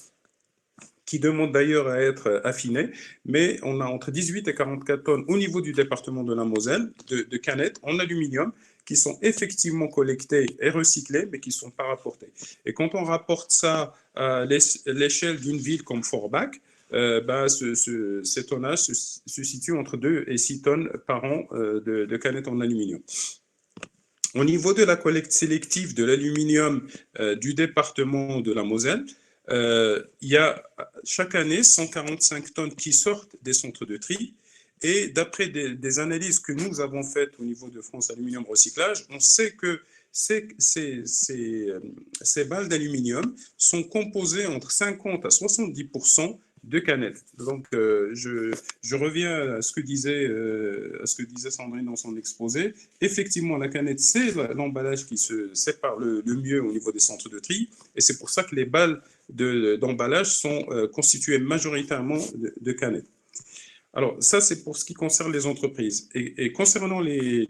qui demande d'ailleurs à être affinée. Mais on a entre 18 et 44 tonnes au niveau du département de la Moselle de canettes en aluminium qui sont effectivement collectées et recyclées, mais qui ne sont pas rapportées. Et quand on rapporte ça à l'échelle d'une ville comme Forbach, ces tonnages se situent entre 2 et 6 tonnes par an de canettes en aluminium. Au niveau de la collecte sélective de l'aluminium du département de la Moselle, il y a chaque année 145 tonnes qui sortent des centres de tri. Et d'après des analyses que nous avons faites au niveau de France Aluminium Recyclage, on sait que ces balles d'aluminium sont composées entre 50 à 70% de canettes. Donc, je reviens à ce que disait Sandrine dans son exposé. Effectivement, la canette, c'est l'emballage qui se sépare le mieux au niveau des centres de tri, et c'est pour ça que les balles d'emballage sont constituées majoritairement de canettes. Alors, ça, c'est pour ce qui concerne les entreprises. Et concernant les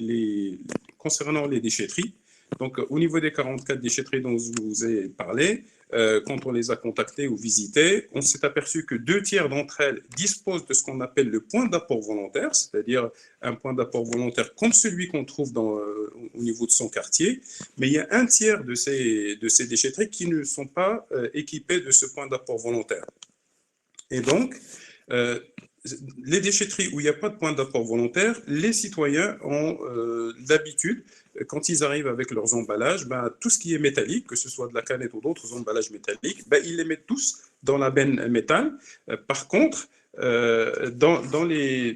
déchetteries, donc au niveau des 44 déchetteries dont je vous ai parlé, quand on les a contactées ou visitées, on s'est aperçu que 2/3 d'entre elles disposent de ce qu'on appelle le point d'apport volontaire, c'est-à-dire un point d'apport volontaire comme celui qu'on trouve au niveau de son quartier, mais il y a 1/3 de ces déchetteries qui ne sont pas équipées de ce point d'apport volontaire. Et donc, les déchetteries où il n'y a pas de point d'apport volontaire, les citoyens ont l'habitude, quand ils arrivent avec leurs emballages, tout ce qui est métallique, que ce soit de la canette ou d'autres emballages métalliques, ils les mettent tous dans la benne métal. Par contre, dans les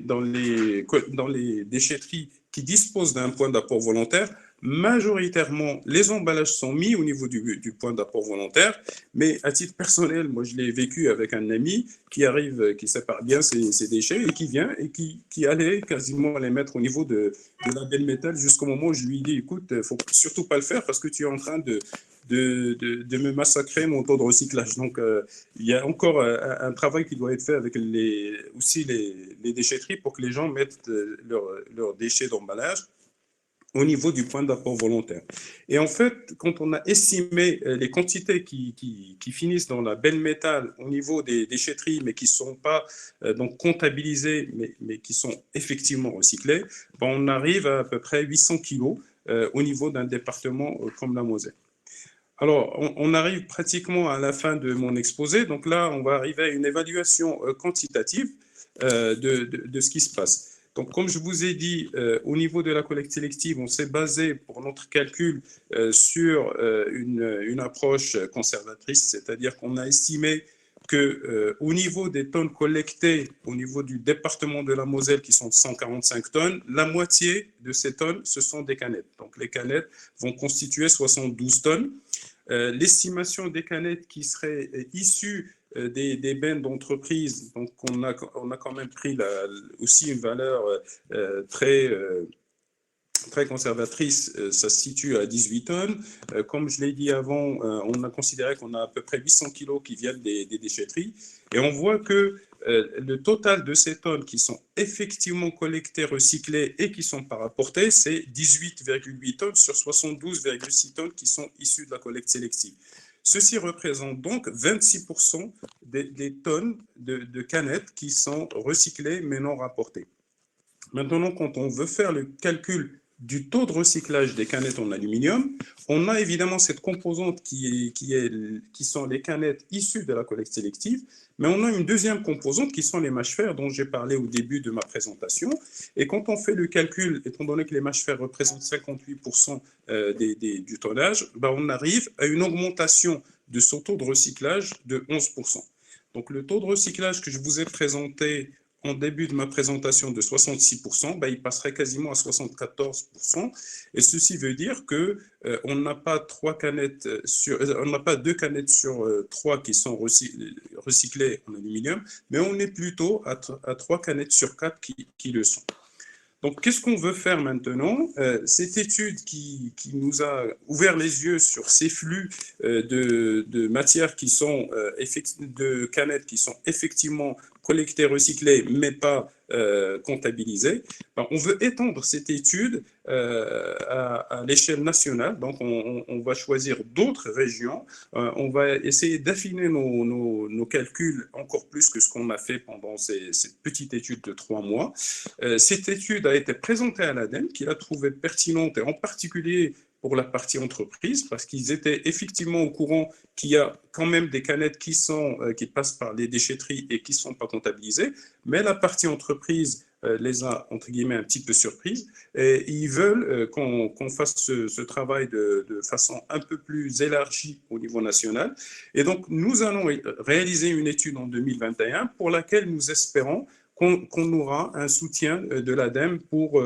déchetteries qui disposent d'un point d'apport volontaire, majoritairement, les emballages sont mis au niveau du point d'apport volontaire, mais à titre personnel, moi je l'ai vécu avec un ami qui arrive, qui sépare bien ses déchets et qui vient et qui allait quasiment les mettre au niveau de la benne métal jusqu'au moment où je lui dis, écoute, il ne faut surtout pas le faire parce que tu es en train de me massacrer mon taux de recyclage. Donc, il y a encore un travail qui doit être fait avec aussi les déchetteries pour que les gens mettent leurs déchets d'emballage au niveau du point d'apport volontaire. Et en fait, quand on a estimé les quantités qui finissent dans la benne métal au niveau des déchetteries, mais qui ne sont pas donc comptabilisées, mais qui sont effectivement recyclées, on arrive à peu près 800 kilos au niveau d'un département comme la Moselle. Alors, on arrive pratiquement à la fin de mon exposé. Donc là, on va arriver à une évaluation quantitative de ce qui se passe. Donc, comme je vous ai dit, au niveau de la collecte sélective, on s'est basé pour notre calcul sur une approche conservatrice, c'est-à-dire qu'on a estimé qu'au niveau des tonnes collectées au niveau du département de la Moselle, qui sont de 145 tonnes, la moitié de ces tonnes, ce sont des canettes. Donc, les canettes vont constituer 72 tonnes. L'estimation des canettes qui seraient issues des bennes d'entreprise, donc on a quand même pris aussi une valeur très conservatrice, ça se situe à 18 tonnes. Comme je l'ai dit avant, on a considéré qu'on a à peu près 800 kilos qui viennent des déchetteries. Et on voit que le total de ces tonnes qui sont effectivement collectées, recyclées et qui sont pas rapportées, c'est 18,8 tonnes sur 72,6 tonnes qui sont issues de la collecte sélective. Ceci représente donc 26% des tonnes de canettes qui sont recyclées mais non rapportées. Maintenant, quand on veut faire le calcul du taux de recyclage des canettes en aluminium, on a évidemment cette composante qui sont les canettes issues de la collecte sélective, mais on a une deuxième composante qui sont les mâches-fer dont j'ai parlé au début de ma présentation. Et quand on fait le calcul, étant donné que les mâches-fer représentent 58% du tonnage, on arrive à une augmentation de ce taux de recyclage de 11%. Donc le taux de recyclage que je vous ai présenté en début de ma présentation de 66%, il passerait quasiment à 74%. Et ceci veut dire que on n'a pas deux canettes sur 3 qui sont recyclées en aluminium, mais on est plutôt à 3 canettes sur 4 qui le sont. Donc, qu'est-ce qu'on veut faire maintenant? Cette étude qui nous a ouvert les yeux sur ces flux de matières qui sont de canettes qui sont effectivement collectées, recyclées, mais pas comptabilisées, on veut étendre cette étude à l'échelle nationale. Donc, on va choisir d'autres régions. On va essayer d'affiner nos calculs encore plus que ce qu'on a fait pendant cette petite étude de 3 mois. Cette étude a été présentée à l'ADEME, qui l'a trouvée pertinente, et en particulier pour la partie entreprise, parce qu'ils étaient effectivement au courant qu'il y a quand même des canettes qui passent par les déchetteries et qui ne sont pas comptabilisées, mais la partie entreprise les a, entre guillemets, un petit peu surprises, et ils veulent qu'on fasse ce travail de façon un peu plus élargie au niveau national. Et donc, nous allons réaliser une étude en 2021 pour laquelle nous espérons qu'on aura un soutien de l'ADEME pour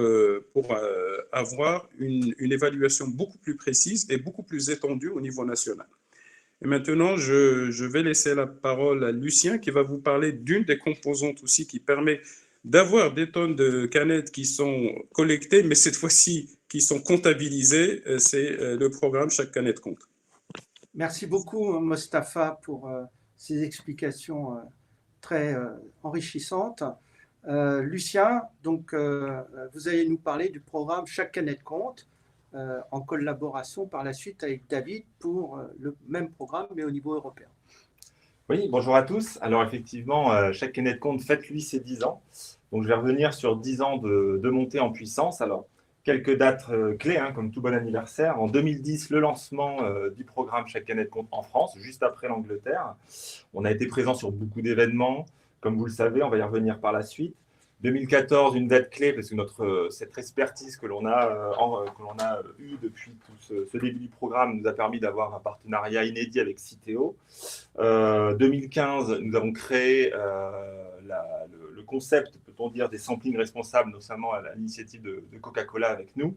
avoir une évaluation beaucoup plus précise et beaucoup plus étendue au niveau national. Et maintenant, je vais laisser la parole à Lucien qui va vous parler d'une des composantes aussi qui permet d'avoir des tonnes de canettes qui sont collectées, mais cette fois-ci qui sont comptabilisées, c'est le programme Chaque canette compte. Merci beaucoup, Mostafa, pour ces explications très enrichissantes. Lucien, donc, vous allez nous parler du programme Chaque canette compte, en collaboration par la suite avec David pour le même programme, mais au niveau européen. Oui, bonjour à tous. Alors effectivement, Chaque canette compte fête lui ses 10 ans. Donc je vais revenir sur 10 ans de montée en puissance. Alors, quelques dates clés, comme tout bon anniversaire. En 2010, le lancement du programme Chaque canette compte en France, juste après l'Angleterre. On a été présent sur beaucoup d'événements. Comme vous le savez, on va y revenir par la suite. 2014, une date clé, parce que cette expertise que l'on a eue depuis tout ce début du programme nous a permis d'avoir un partenariat inédit avec Citeo. 2015, nous avons créé le concept, peut-on dire, des samplings responsables, notamment à l'initiative de Coca-Cola avec nous.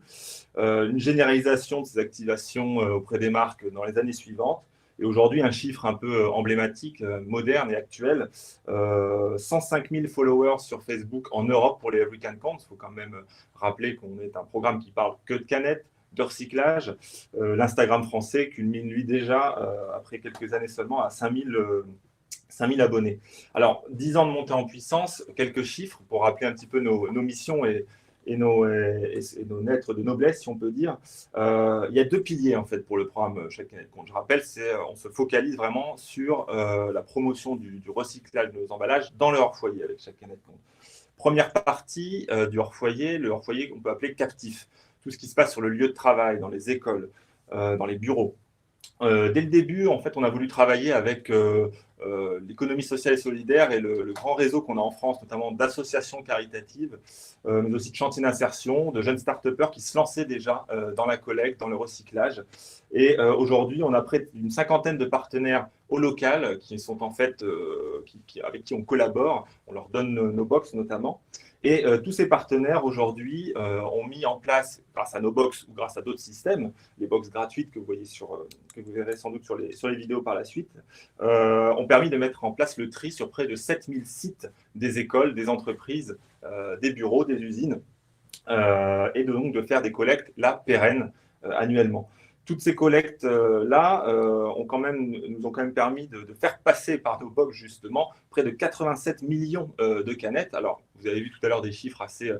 Une généralisation de ces activations auprès des marques dans les années suivantes. Et aujourd'hui, un chiffre un peu emblématique, moderne et actuel, 105 000 followers sur Facebook en Europe pour les Every Can Count. Il faut quand même rappeler qu'on est un programme qui parle que de canettes, de recyclage. L'Instagram français culmine, lui, déjà, après quelques années seulement, à 5 000 abonnés. Alors, 10 ans de montée en puissance, quelques chiffres pour rappeler un petit peu nos missions et nos lettres de noblesse, si on peut dire. Il y a 2 piliers en fait pour le programme Chaque canette compte. Je rappelle, on se focalise vraiment sur la promotion du recyclage de nos emballages dans le hors-foyer avec Chaque canette compte. Première partie du hors-foyer, le hors-foyer qu'on peut appeler captif. Tout ce qui se passe sur le lieu de travail, dans les écoles, dans les bureaux. Dès le début, en fait, on a voulu travailler avec l'économie sociale et solidaire et le grand réseau qu'on a en France, notamment d'associations caritatives, mais aussi de chantiers d'insertion, de jeunes start-upers qui se lançaient déjà dans la collecte, dans le recyclage. Et aujourd'hui, on a près d'une 50aine de partenaires au local qui sont en fait, avec qui on collabore. On leur donne nos box notamment. Et tous ces partenaires aujourd'hui ont mis en place, grâce à nos box ou grâce à d'autres systèmes, les box gratuites que vous voyez que vous verrez sans doute sur les vidéos par la suite, ont permis de mettre en place le tri sur près de 7000 sites des écoles, des entreprises, des bureaux, des usines, et donc de faire des collectes là pérennes annuellement. Toutes ces collectes-là nous ont quand même permis de faire passer par nos box justement près de 87 millions de canettes. Alors, vous avez vu tout à l'heure des chiffres assez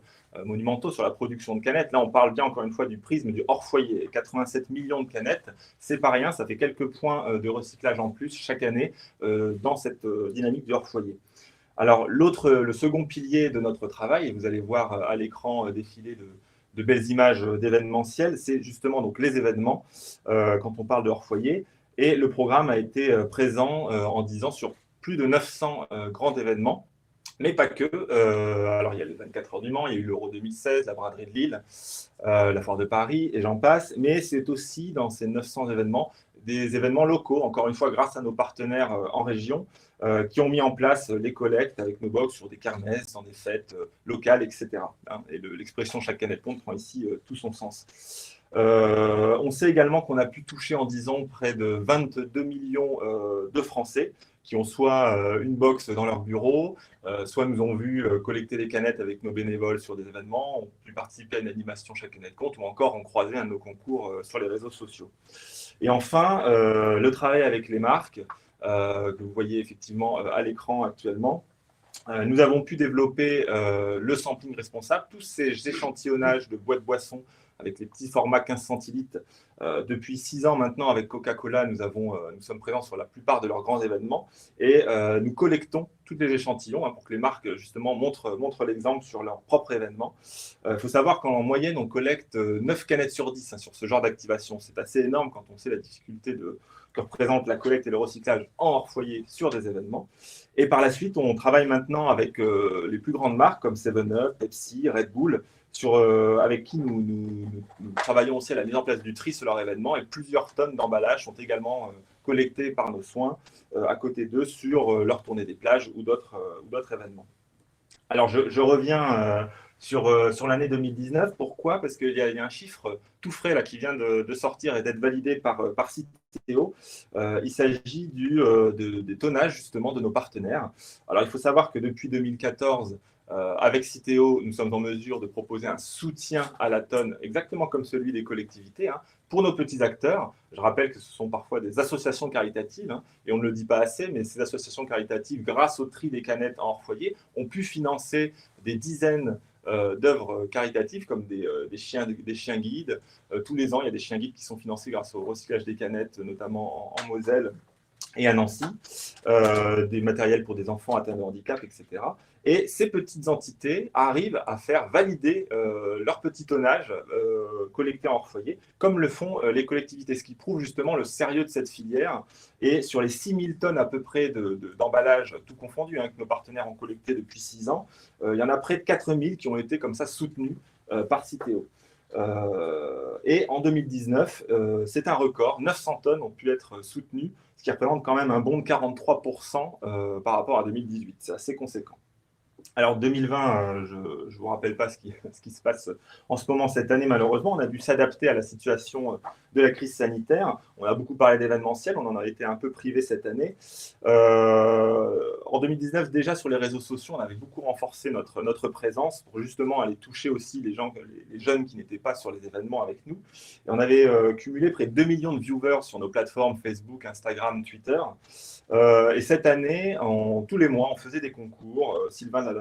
monumentaux sur la production de canettes. Là, on parle bien encore une fois du prisme du hors-foyer. 87 millions de canettes, c'est pas rien, ça fait quelques points de recyclage en plus chaque année dans cette dynamique du hors-foyer. Alors, le second pilier de notre travail, et vous allez voir à l'écran défiler de belles images d'événementiel, c'est justement donc les événements quand on parle de hors-foyer. Et le programme a été présent en 10 ans sur plus de 900 grands événements, mais pas que. Alors, il y a les 24 heures du Mans, il y a eu l'Euro 2016, la braderie de Lille, la Foire de Paris, et j'en passe. Mais c'est aussi dans ces 900 événements, des événements locaux, encore une fois grâce à nos partenaires en région, qui ont mis en place les collectes avec nos box sur des kermesses, dans des fêtes locales, etc. Et l'expression Chaque canette compte prend ici tout son sens. On sait également qu'on a pu toucher en 10 ans près de 22 millions de Français qui ont soit une box dans leur bureau, soit nous ont vu collecter des canettes avec nos bénévoles sur des événements, ont pu participer à une animation Chaque canette compte ou encore ont croisé un de nos concours sur les réseaux sociaux. Et enfin, le travail avec les marques, que vous voyez effectivement à l'écran actuellement. Nous avons pu développer le sampling responsable, tous ces échantillonnages de boîtes boissons avec les petits formats 15 centilitres. Depuis 6 ans maintenant, avec Coca-Cola, nous sommes présents sur la plupart de leurs grands événements et nous collectons tous les échantillons pour que les marques justement montrent l'exemple sur leur propre événement. Il faut savoir qu'en moyenne, on collecte 9 canettes sur 10 sur ce genre d'activation. C'est assez énorme quand on sait la difficulté que représente la collecte et le recyclage en hors-foyer sur des événements. Et par la suite, on travaille maintenant avec les plus grandes marques comme 7-Up, Pepsi, Red Bull, avec qui nous travaillons aussi à la mise en place du tri sur leur événement, et plusieurs tonnes d'emballages sont également collectées par nos soins à côté d'eux sur leur tournée des plages ou d'autres événements. Alors, je reviens sur l'année 2019. Pourquoi? Parce qu'il y a un chiffre tout frais là, qui vient de sortir et d'être validé par Citeo. Il s'agit des tonnages justement de nos partenaires. Alors, il faut savoir que depuis 2014, avec Citeo, nous sommes en mesure de proposer un soutien à la tonne, exactement comme celui des collectivités, hein, pour nos petits acteurs. Je rappelle que ce sont parfois des associations caritatives, hein, et on ne le dit pas assez, mais ces associations caritatives, grâce au tri des canettes en hors foyer, ont pu financer des dizaines d'œuvres caritatives comme des chiens guides. Tous les ans, il y a des chiens guides qui sont financés grâce au recyclage des canettes, notamment en Moselle et à Nancy, des matériels pour des enfants atteints de handicap, etc. Et ces petites entités arrivent à faire valider leur petit tonnage collecté en hors foyer, comme le font les collectivités, ce qui prouve justement le sérieux de cette filière. Et sur les 6000 tonnes à peu près d'emballage, tout confondu, hein, que nos partenaires ont collecté depuis 6 ans, il y en a près de 4000 qui ont été comme ça soutenus par Citeo. Et en 2019, c'est un record, 900 tonnes ont pu être soutenues, ce qui représente quand même un bond de 43% par rapport à 2018. C'est assez conséquent. Alors 2020, je ne vous rappelle pas ce qui se passe en ce moment cette année, malheureusement. On a dû s'adapter à la situation de la crise sanitaire. On a beaucoup parlé d'événementiel, on en a été un peu privé cette année. En 2019, déjà sur les réseaux sociaux, on avait beaucoup renforcé notre présence pour justement aller toucher aussi les jeunes qui n'étaient pas sur les événements avec nous. Et on avait cumulé près de 2 millions de viewers sur nos plateformes Facebook, Instagram, Twitter. Et cette année, tous les mois, on faisait des concours. Sylvain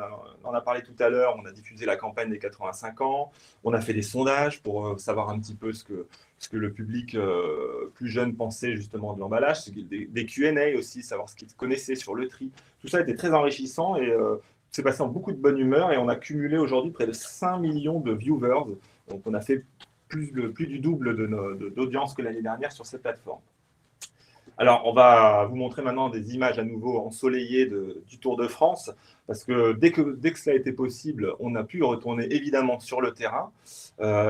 en a parlé tout à l'heure. On a diffusé la campagne des 85 ans. On a fait des sondages pour savoir un petit peu ce que le public plus jeune pensait justement de l'emballage. Des Q&A aussi, savoir ce qu'ils connaissaient sur le tri. Tout ça était très enrichissant et c'est passé en beaucoup de bonne humeur. Et on a cumulé aujourd'hui près de 5 millions de viewers. Donc on a fait plus du double d'audience que l'année dernière sur cette plateforme. Alors, on va vous montrer maintenant des images à nouveau ensoleillées du Tour de France, parce que dès que cela a été possible, on a pu retourner évidemment sur le terrain.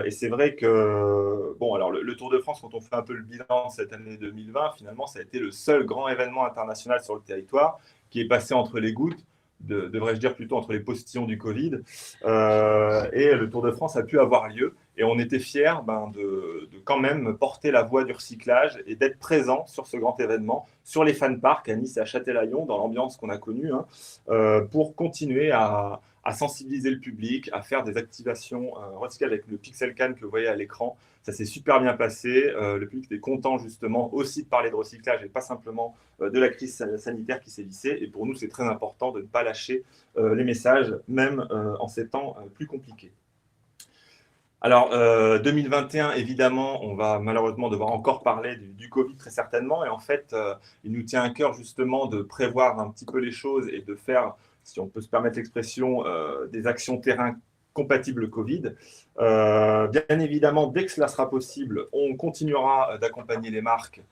Et c'est vrai que, bon, alors le Tour de France, quand on fait un peu le bilan cette année 2020, finalement, ça a été le seul grand événement international sur le territoire qui est passé entre les gouttes, devrais-je dire plutôt entre les postillons du Covid. Et le Tour de France a pu avoir lieu. Et on était fiers de quand même porter la voie du recyclage et d'être présent sur ce grand événement, sur les fan parks à Nice et à Châtelaillon, dans l'ambiance qu'on a connue, hein, pour continuer à sensibiliser le public, à faire des activations recyclage avec le Pixel Can que vous voyez à l'écran. Ça s'est super bien passé. Le public était content justement aussi de parler de recyclage et pas simplement de la crise sanitaire qui s'est lissée. Et pour nous, c'est très important de ne pas lâcher les messages, même en ces temps plus compliqués. Alors, 2021, évidemment, on va malheureusement devoir encore parler du Covid très certainement. Et en fait, il nous tient à cœur justement de prévoir un petit peu les choses et de faire, si on peut se permettre l'expression, des actions terrain compatibles Covid. Bien évidemment, dès que cela sera possible, on continuera d'accompagner les marques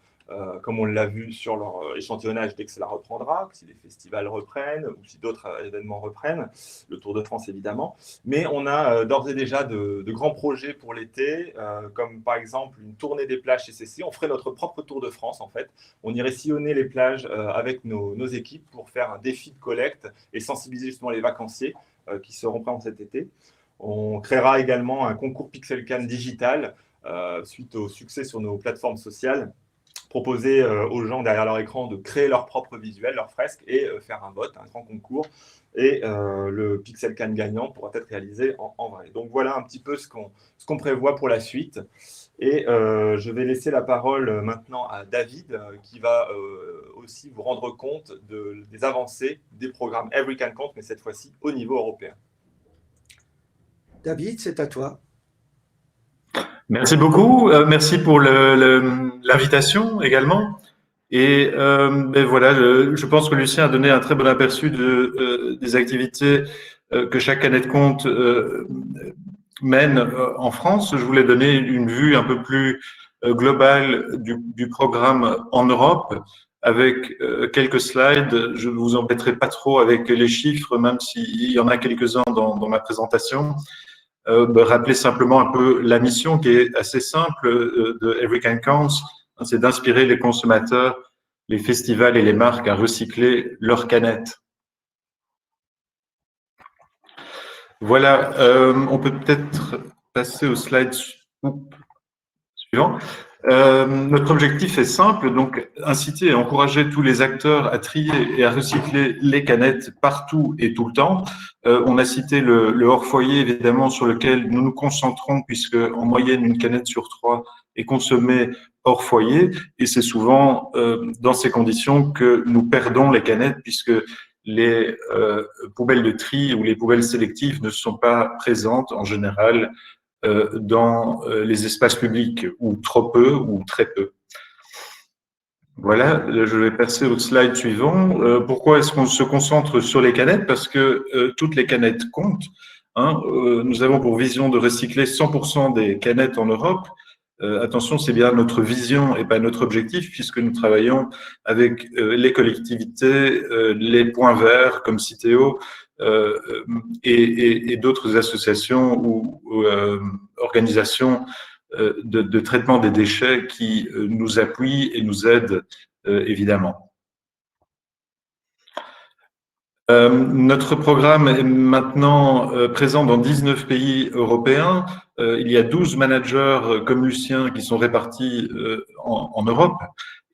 comme on l'a vu sur leur échantillonnage dès que cela reprendra, si les festivals reprennent ou si d'autres événements reprennent, le Tour de France évidemment. Mais on a d'ores et déjà de grands projets pour l'été, comme par exemple une tournée des plages CCC. On ferait notre propre Tour de France en fait. On irait sillonner les plages avec nos équipes pour faire un défi de collecte et sensibiliser justement les vacanciers qui seront présents cet été. On créera également un concours Pixel Can digital suite au succès sur nos plateformes sociales, proposer aux gens derrière leur écran de créer leur propre visuel, leur fresque et faire un vote, un grand concours. Et le Pixel Can gagnant pourra être réalisé en vrai. Donc voilà un petit peu ce qu'on prévoit pour la suite. Et je vais laisser la parole maintenant à David qui va aussi vous rendre compte des avancées des programmes Every Can Count, mais cette fois-ci au niveau européen. David, c'est à toi. Merci beaucoup. Merci pour l'invitation également. Et voilà, je pense que Lucien a donné un très bon aperçu des activités que chaque Canette Compte mène en France. Je voulais donner une vue un peu plus globale du programme en Europe avec quelques slides. Je ne vous embêterai pas trop avec les chiffres, même s'il y en a quelques-uns dans ma présentation. Rappeler simplement un peu la mission qui est assez simple de Every Can Counts, c'est d'inspirer les consommateurs, les festivals et les marques à recycler leurs canettes. Voilà, on peut peut-être passer au slide suivant. Notre objectif est simple, donc inciter et encourager tous les acteurs à trier et à recycler les canettes partout et tout le temps. On a cité le hors-foyer, évidemment, sur lequel nous nous concentrons, puisque en moyenne, une canette sur 3 est consommée hors foyer, et c'est souvent dans ces conditions que nous perdons les canettes, puisque les poubelles de tri ou les poubelles sélectives ne sont pas présentes en général dans les espaces publics, ou trop peu, ou très peu. Voilà, je vais passer au slide suivant. Pourquoi est-ce qu'on se concentre sur les canettes? Parce que toutes les canettes comptent. Hein. Nous avons pour vision de recycler 100% des canettes en Europe. Attention, c'est bien notre vision et pas notre objectif, puisque nous travaillons avec les collectivités, les points verts comme Citeo, et d'autres associations ou organisations de traitement des déchets qui nous appuient et nous aident évidemment. Notre programme est maintenant présent dans 19 pays européens. Il y a 12 managers comme Lucien qui sont répartis en Europe.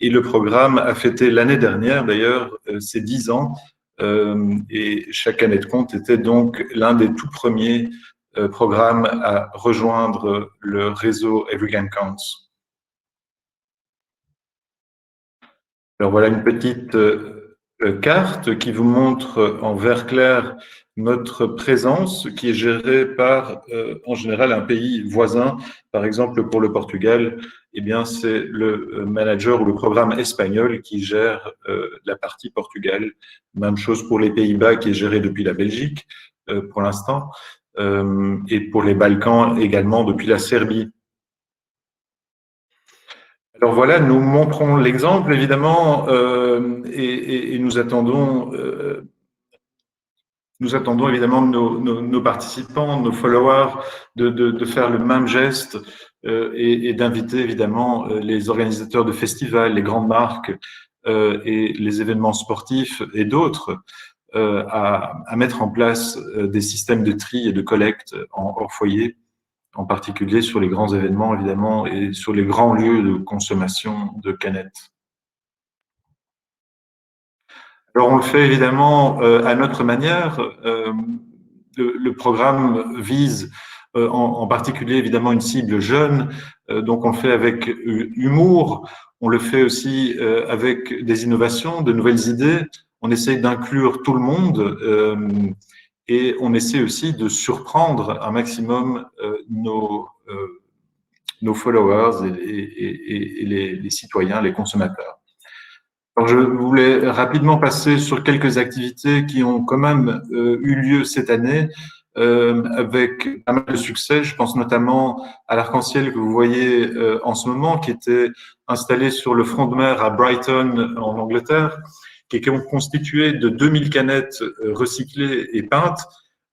Et le programme a fêté l'année dernière, d'ailleurs, ses 10 ans. Et chaque année de compte était donc l'un des tout premiers programmes à rejoindre le réseau Every Can Counts. Alors voilà une petite carte qui vous montre en vert clair notre présence qui est gérée par, en général, un pays voisin. Par exemple, pour le Portugal, eh bien, c'est le manager ou le programme espagnol qui gère la partie Portugal. Même chose pour les Pays-Bas qui est géré depuis la Belgique pour l'instant, et pour les Balkans également depuis la Serbie. Alors voilà, nous montrons l'exemple évidemment et nous attendons évidemment nos participants, nos followers de faire le même geste et d'inviter évidemment les organisateurs de festivals, les grandes marques et les événements sportifs et d'autres à mettre en place des systèmes de tri et de collecte hors foyer, en particulier sur les grands événements, évidemment, et sur les grands lieux de consommation de canettes. Alors, on le fait évidemment à notre manière. Le programme vise en particulier, évidemment, une cible jeune. Donc, on le fait avec humour. On le fait aussi avec des innovations, de nouvelles idées. On essaye d'inclure tout le monde. Et on essaie aussi de surprendre un maximum nos followers et les citoyens, les consommateurs. Alors, je voulais rapidement passer sur quelques activités qui ont quand même eu lieu cette année avec pas mal de succès. Je pense notamment à l'arc-en-ciel que vous voyez en ce moment, qui était installé sur le front de mer à Brighton, en Angleterre, qui est constitué de 2000 canettes recyclées et peintes.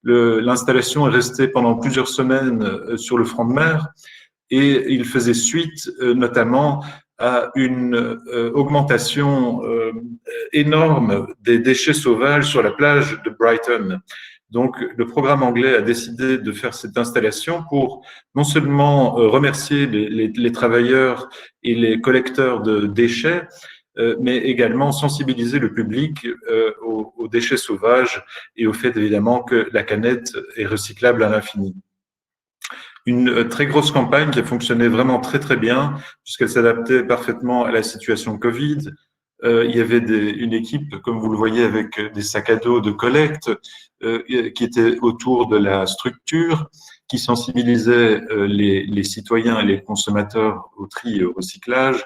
L'installation est restée pendant plusieurs semaines sur le front de mer et il faisait suite notamment à une augmentation énorme des déchets sauvages sur la plage de Brighton. Donc, le programme anglais a décidé de faire cette installation pour non seulement remercier les travailleurs et les collecteurs de déchets, mais également sensibiliser le public aux déchets sauvages et au fait évidemment que la canette est recyclable à l'infini. Une très grosse campagne qui a fonctionné vraiment très très bien puisqu'elle s'adaptait parfaitement à la situation Covid. Il y avait une équipe, comme vous le voyez, avec des sacs à dos de collecte qui étaient autour de la structure, qui sensibilisait les citoyens et les consommateurs au tri et au recyclage.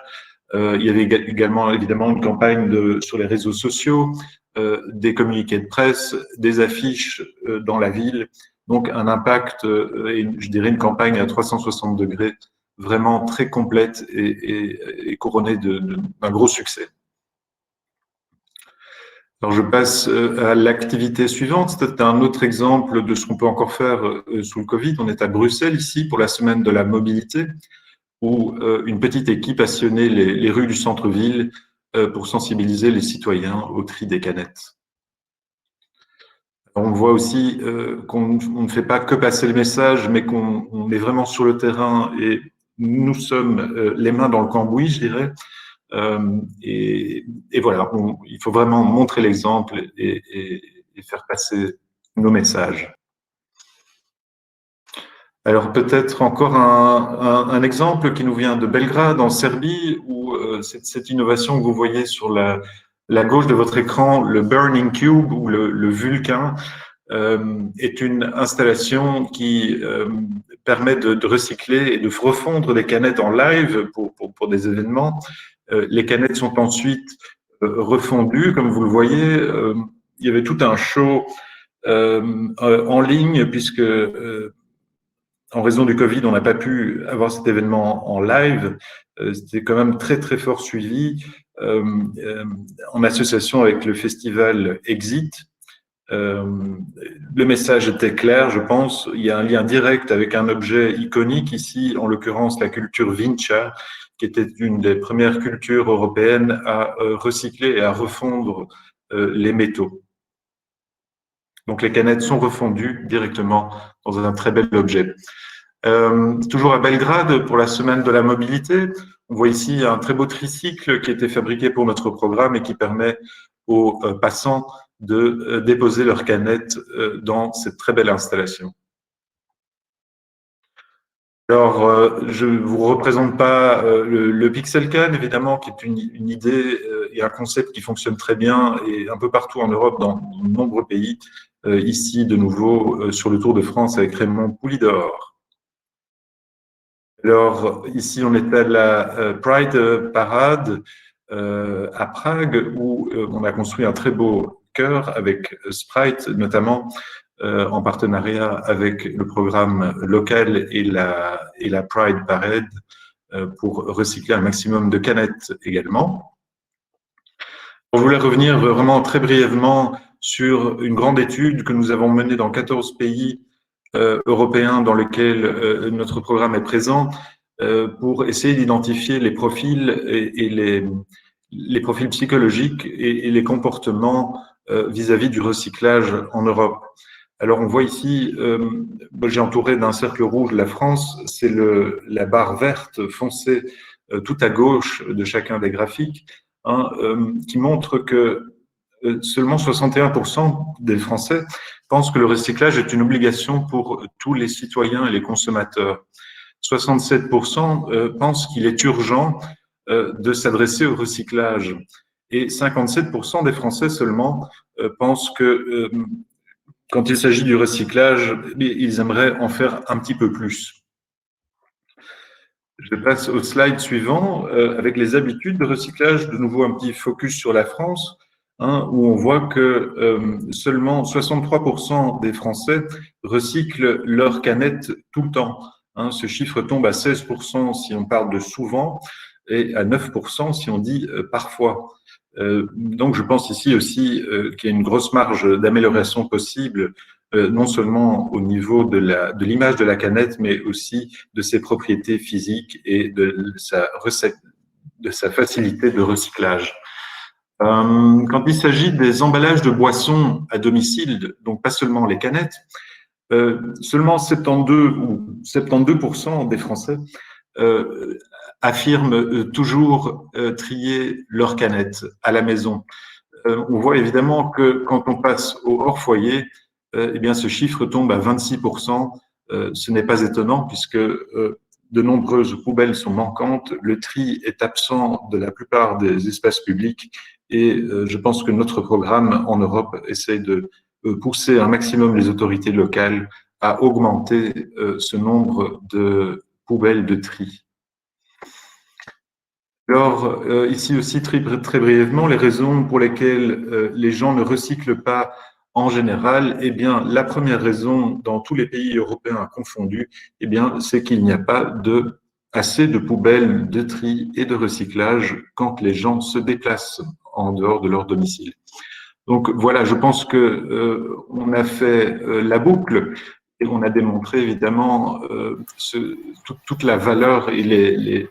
Il y avait également évidemment une campagne sur les réseaux sociaux, des communiqués de presse, des affiches dans la ville. Donc un impact et je dirais une campagne à 360 degrés vraiment très complète et couronnée d'un gros succès. Alors je passe à l'activité suivante. C'est un autre exemple de ce qu'on peut encore faire sous le Covid. On est à Bruxelles ici pour la semaine de la mobilité, où une petite équipe a sillonné les rues du centre-ville pour sensibiliser les citoyens au tri des canettes. On voit aussi qu'on ne fait pas que passer le message, mais qu'on est vraiment sur le terrain et nous sommes les mains dans le cambouis, je dirais. Et voilà, il faut vraiment montrer l'exemple et faire passer nos messages. Alors peut-être encore un exemple qui nous vient de Belgrade, en Serbie, où cette innovation que vous voyez sur la gauche de votre écran, le Burning Cube ou le Vulcain, est une installation qui permet de recycler et de refondre des canettes en live pour des événements. Les canettes sont ensuite refondues, comme vous le voyez. Il y avait tout un show en ligne, puisque en raison du Covid, on n'a pas pu avoir cet événement en live. C'était quand même très, très fort suivi en association avec le festival Exit. Le message était clair, je pense. Il y a un lien direct avec un objet iconique ici, en l'occurrence la culture Vincha, qui était une des premières cultures européennes à recycler et à refondre les métaux. Donc les canettes sont refondues directement dans un très bel objet. Toujours à Belgrade, pour la semaine de la mobilité, on voit ici un très beau tricycle qui a été fabriqué pour notre programme et qui permet aux passants de déposer leurs canettes dans cette très belle installation. Alors, je ne vous représente pas le Pixel Can, évidemment, qui est une idée et un concept qui fonctionne très bien et un peu partout en Europe, dans de nombreux pays. Ici, de nouveau, sur le Tour de France avec Raymond Poulidor. Alors, ici, on est à la Pride Parade à Prague, où on a construit un très beau chœur avec Sprite, notamment en partenariat avec le programme local et la Pride Parade pour recycler un maximum de canettes également. Je voulais revenir vraiment très brièvement sur une grande étude que nous avons menée dans 14 pays européens dans lesquels notre programme est présent pour essayer d'identifier les profils et les profils psychologiques et les comportements vis-à-vis du recyclage en Europe. Alors, on voit ici, j'ai entouré d'un cercle rouge la France, c'est la barre verte foncée tout à gauche de chacun des graphiques, qui montre que seulement 61% des Français pensent que le recyclage est une obligation pour tous les citoyens et les consommateurs. 67% pensent qu'il est urgent de s'adresser au recyclage. Et 57% des Français seulement pensent que quand il s'agit du recyclage, ils aimeraient en faire un petit peu plus. Je passe au slide suivant avec les habitudes de recyclage. De nouveau, un petit focus sur la France, où on voit que seulement 63% des Français recyclent leurs canettes tout le temps. Ce chiffre tombe à 16% si on parle de souvent et à 9% si on dit parfois. Donc, je pense ici aussi qu'il y a une grosse marge d'amélioration possible, non seulement au niveau de l'image de la canette, mais aussi de ses propriétés physiques et de sa facilité de recyclage. Quand il s'agit des emballages de boissons à domicile, donc pas seulement les canettes, seulement 72% des Français affirment toujours trier leurs canettes à la maison. On voit évidemment que quand on passe au hors foyer, eh bien ce chiffre tombe à 26%. Ce n'est pas étonnant puisque de nombreuses poubelles sont manquantes, le tri est absent de la plupart des espaces publics et je pense que notre programme en Europe essaie de pousser un maximum les autorités locales à augmenter ce nombre de poubelles de tri. Alors, ici aussi, très brièvement, les raisons pour lesquelles les gens ne recyclent pas en général, eh bien, la première raison dans tous les pays européens confondus, eh bien, c'est qu'il n'y a pas assez de poubelles de tri et de recyclage quand les gens se déplacent en dehors de leur domicile. Donc voilà, je pense que on a fait la boucle et on a démontré évidemment toute la valeur et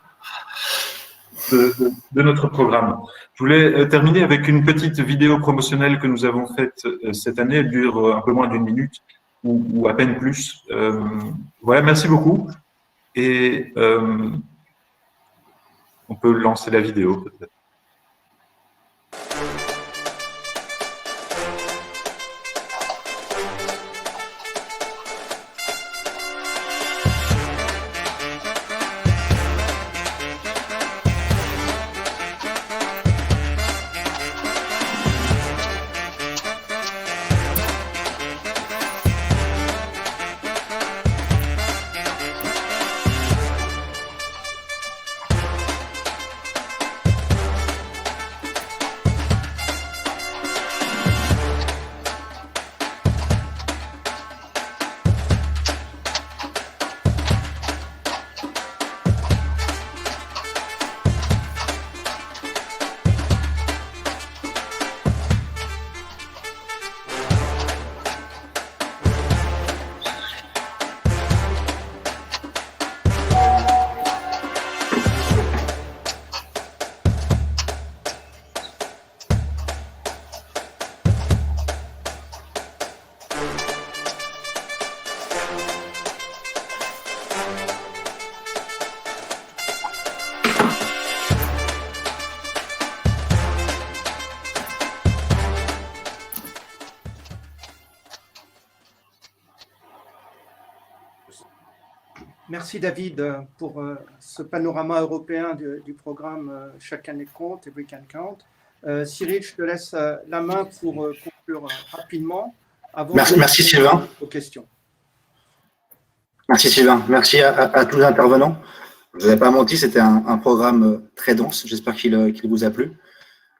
de notre programme. Je voulais terminer avec une petite vidéo promotionnelle que nous avons faite cette année. Elle dure un peu moins d'une minute ou à peine plus. Voilà, merci beaucoup. Et on peut lancer la vidéo peut-être. Merci David pour ce panorama européen du programme Chaque année compte, Every Can Count. Cyril, je te laisse la main pour conclure rapidement. Merci Sylvain. Aux questions. Merci Sylvain. Merci à tous les intervenants. Je ne vous ai pas menti, c'était un programme très dense. J'espère qu'il vous a plu.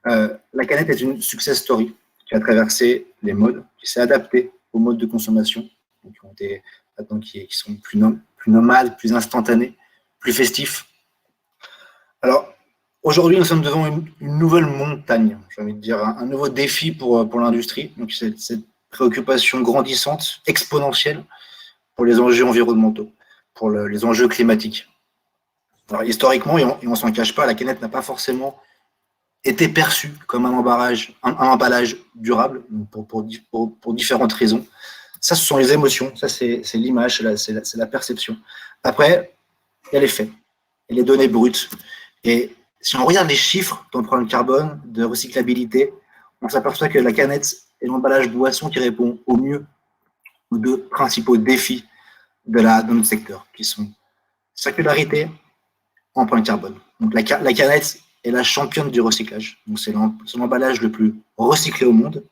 La canette est une success story qui a traversé les modes, qui s'est adaptée aux modes de consommation, qui sont plus nomades, plus instantanés, plus festifs. Alors, aujourd'hui, nous sommes devant une nouvelle montagne, j'ai envie de dire, un nouveau défi pour l'industrie. Donc, cette préoccupation grandissante, exponentielle, pour les enjeux environnementaux, pour les enjeux climatiques. Alors, historiquement, et on ne s'en cache pas, la canette n'a pas forcément été perçue comme un emballage durable pour différentes raisons. Ça, ce sont les émotions, ça, c'est l'image, c'est la perception. Après, il y a les faits, et les données brutes. Et si on regarde les chiffres d'empreinte carbone, de recyclabilité, on s'aperçoit que la canette est l'emballage boisson qui répond au mieux aux deux principaux défis de notre secteur, qui sont circularité, empreinte carbone. Donc la canette est la championne du recyclage. Donc c'est l'emballage le plus recyclé au monde.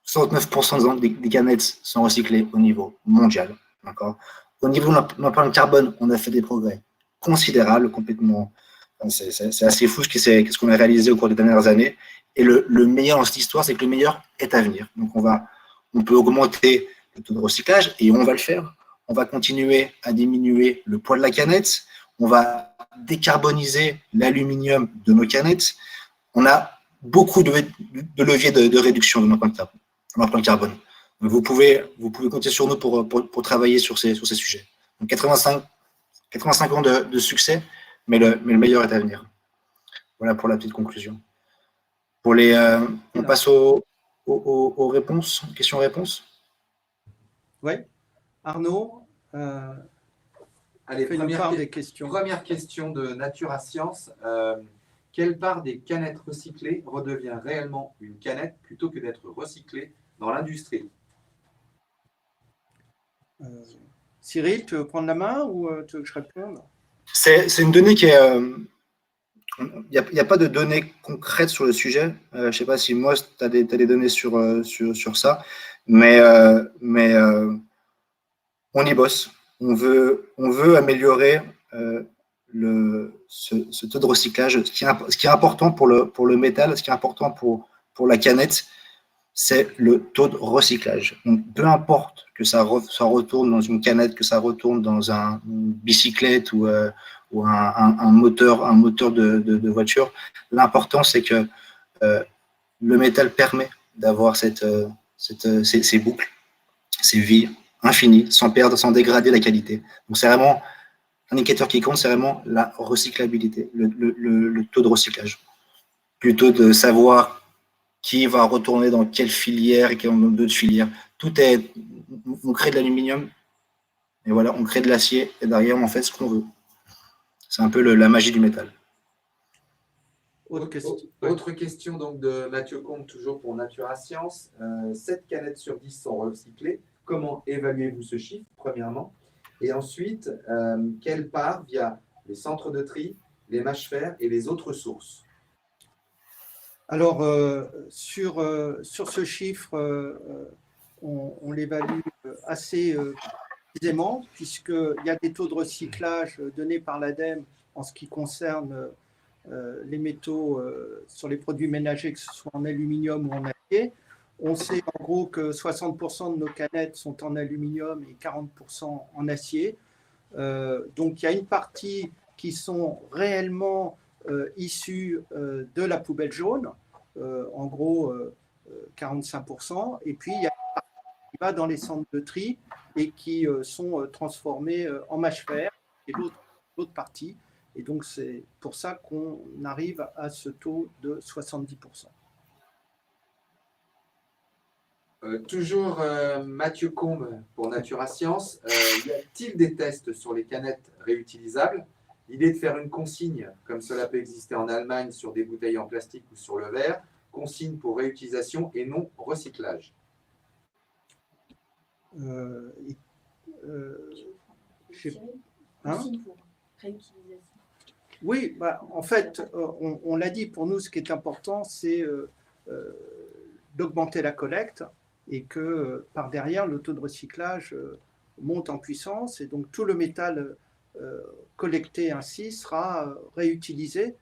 69% des canettes sont recyclées au niveau mondial. Au niveau de l'empreinte carbone, on a fait des progrès considérables, complètement. C'est assez fou ce qu'on a réalisé au cours des dernières années. Et le meilleur dans cette histoire, c'est que le meilleur est à venir. Donc on peut augmenter le taux de recyclage et on va le faire. On va continuer à diminuer le poids de la canette. On va décarboniser l'aluminium de nos canettes. On a beaucoup de leviers de réduction de l'empreinte carbone. Donc vous pouvez compter sur nous pour travailler sur ces sujets. Donc 85 ans de succès, mais le meilleur est à venir. Voilà pour la petite conclusion. On passe aux réponses, questions-réponses. Oui. Arnaud, allez, des questions. Première question de Nature à Science. Quelle part des canettes recyclées redevient réellement une canette plutôt que d'être recyclée dans l'industrie? Cyril, tu veux prendre la main ou tu veux que je réponde? C'est une donnée qui est... Il n'y a pas de données concrètes sur le sujet. Je ne sais pas si moi, tu as des données sur ça, mais on y bosse. On veut améliorer ce taux de recyclage. Ce qui est important pour le métal, ce qui est important pour la canette, c'est le taux de recyclage. Donc, peu importe que ça retourne dans une canette, que ça retourne dans une bicyclette ou un moteur de voiture, l'important, c'est que le métal permet d'avoir ces boucles, ces vies infinies, sans perdre, sans dégrader la qualité. Donc, c'est vraiment Un indicateur qui compte, c'est vraiment la recyclabilité, le taux de recyclage. Plutôt de savoir qui va retourner dans quelle filière et quel nombre de filières. Tout est, on crée de l'aluminium et voilà, on crée de l'acier et derrière on fait ce qu'on veut. C'est un peu la magie du métal. Autre question donc de Mathieu Combe, toujours pour Natura Science. 7 canettes sur 10 sont recyclées. Comment évaluez-vous ce chiffre, premièrement? Et ensuite, quelle part via les centres de tri, les mâches-fer et les autres sources? Alors, sur ce chiffre, on l'évalue assez précisément, puisqu'il y a des taux de recyclage donnés par l'ADEME en ce qui concerne les métaux sur les produits ménagers, que ce soit en aluminium ou en acier. On sait en gros que 60% de nos canettes sont en aluminium et 40% en acier. Donc, il y a une partie qui sont réellement issus de la poubelle jaune, en gros 45%, et puis il y a une partie qui va dans les centres de tri et qui sont transformés en mâche-fer, et l'autre partie. Et donc c'est pour ça qu'on arrive à ce taux de 70%. Toujours Mathieu Combe pour Natura Science. Y a-t-il des tests sur les canettes réutilisables? L'idée de faire une consigne, comme cela peut exister en Allemagne sur des bouteilles en plastique ou sur le verre, consigne pour réutilisation et non recyclage. Oui, bah, en fait, on l'a dit, pour nous, ce qui est important, c'est d'augmenter la collecte et que par derrière, le taux de recyclage monte en puissance et donc tout le métal collecté ainsi sera réutilisé.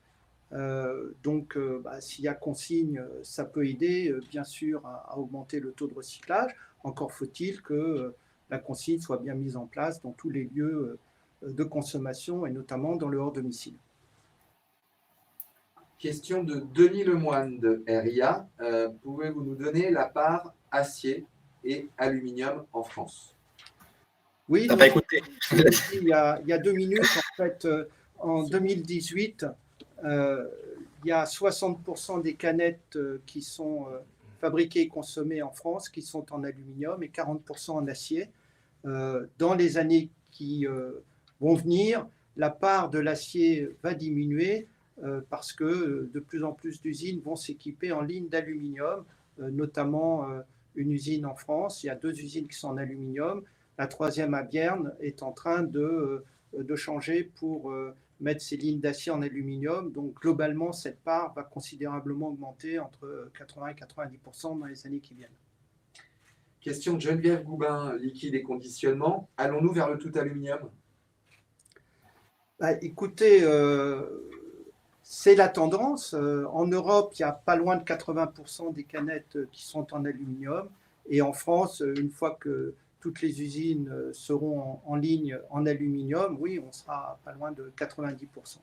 Donc, s'il y a consigne, ça peut aider, bien sûr, à augmenter le taux de recyclage. Encore faut-il que la consigne soit bien mise en place dans tous les lieux de consommation et notamment dans le hors-domicile. Question de Denis Lemoine de RIA. Pouvez-vous nous donner la part acier et aluminium en France? Oui, T'as pas écouté. il y a 2 minutes, en fait, en 2018, il y a 60% des canettes qui sont fabriquées et consommées en France qui sont en aluminium et 40% en acier. Dans les années qui vont venir, la part de l'acier va diminuer parce que de plus en plus d'usines vont s'équiper en ligne d'aluminium, notamment une usine en France. Il y a 2 usines qui sont en aluminium. La troisième à Bierne est en train de changer pour mettre ses lignes d'acier en aluminium. Donc, globalement, cette part va considérablement augmenter entre 80 et 90% dans les années qui viennent. Question de Geneviève Goubin, liquide et conditionnement. Allons-nous vers le tout aluminium? Écoutez, c'est la tendance. En Europe, il y a pas loin de 80% des canettes qui sont en aluminium. Et en France, une fois que toutes les usines seront en ligne en aluminium, oui, on sera pas loin de 90%.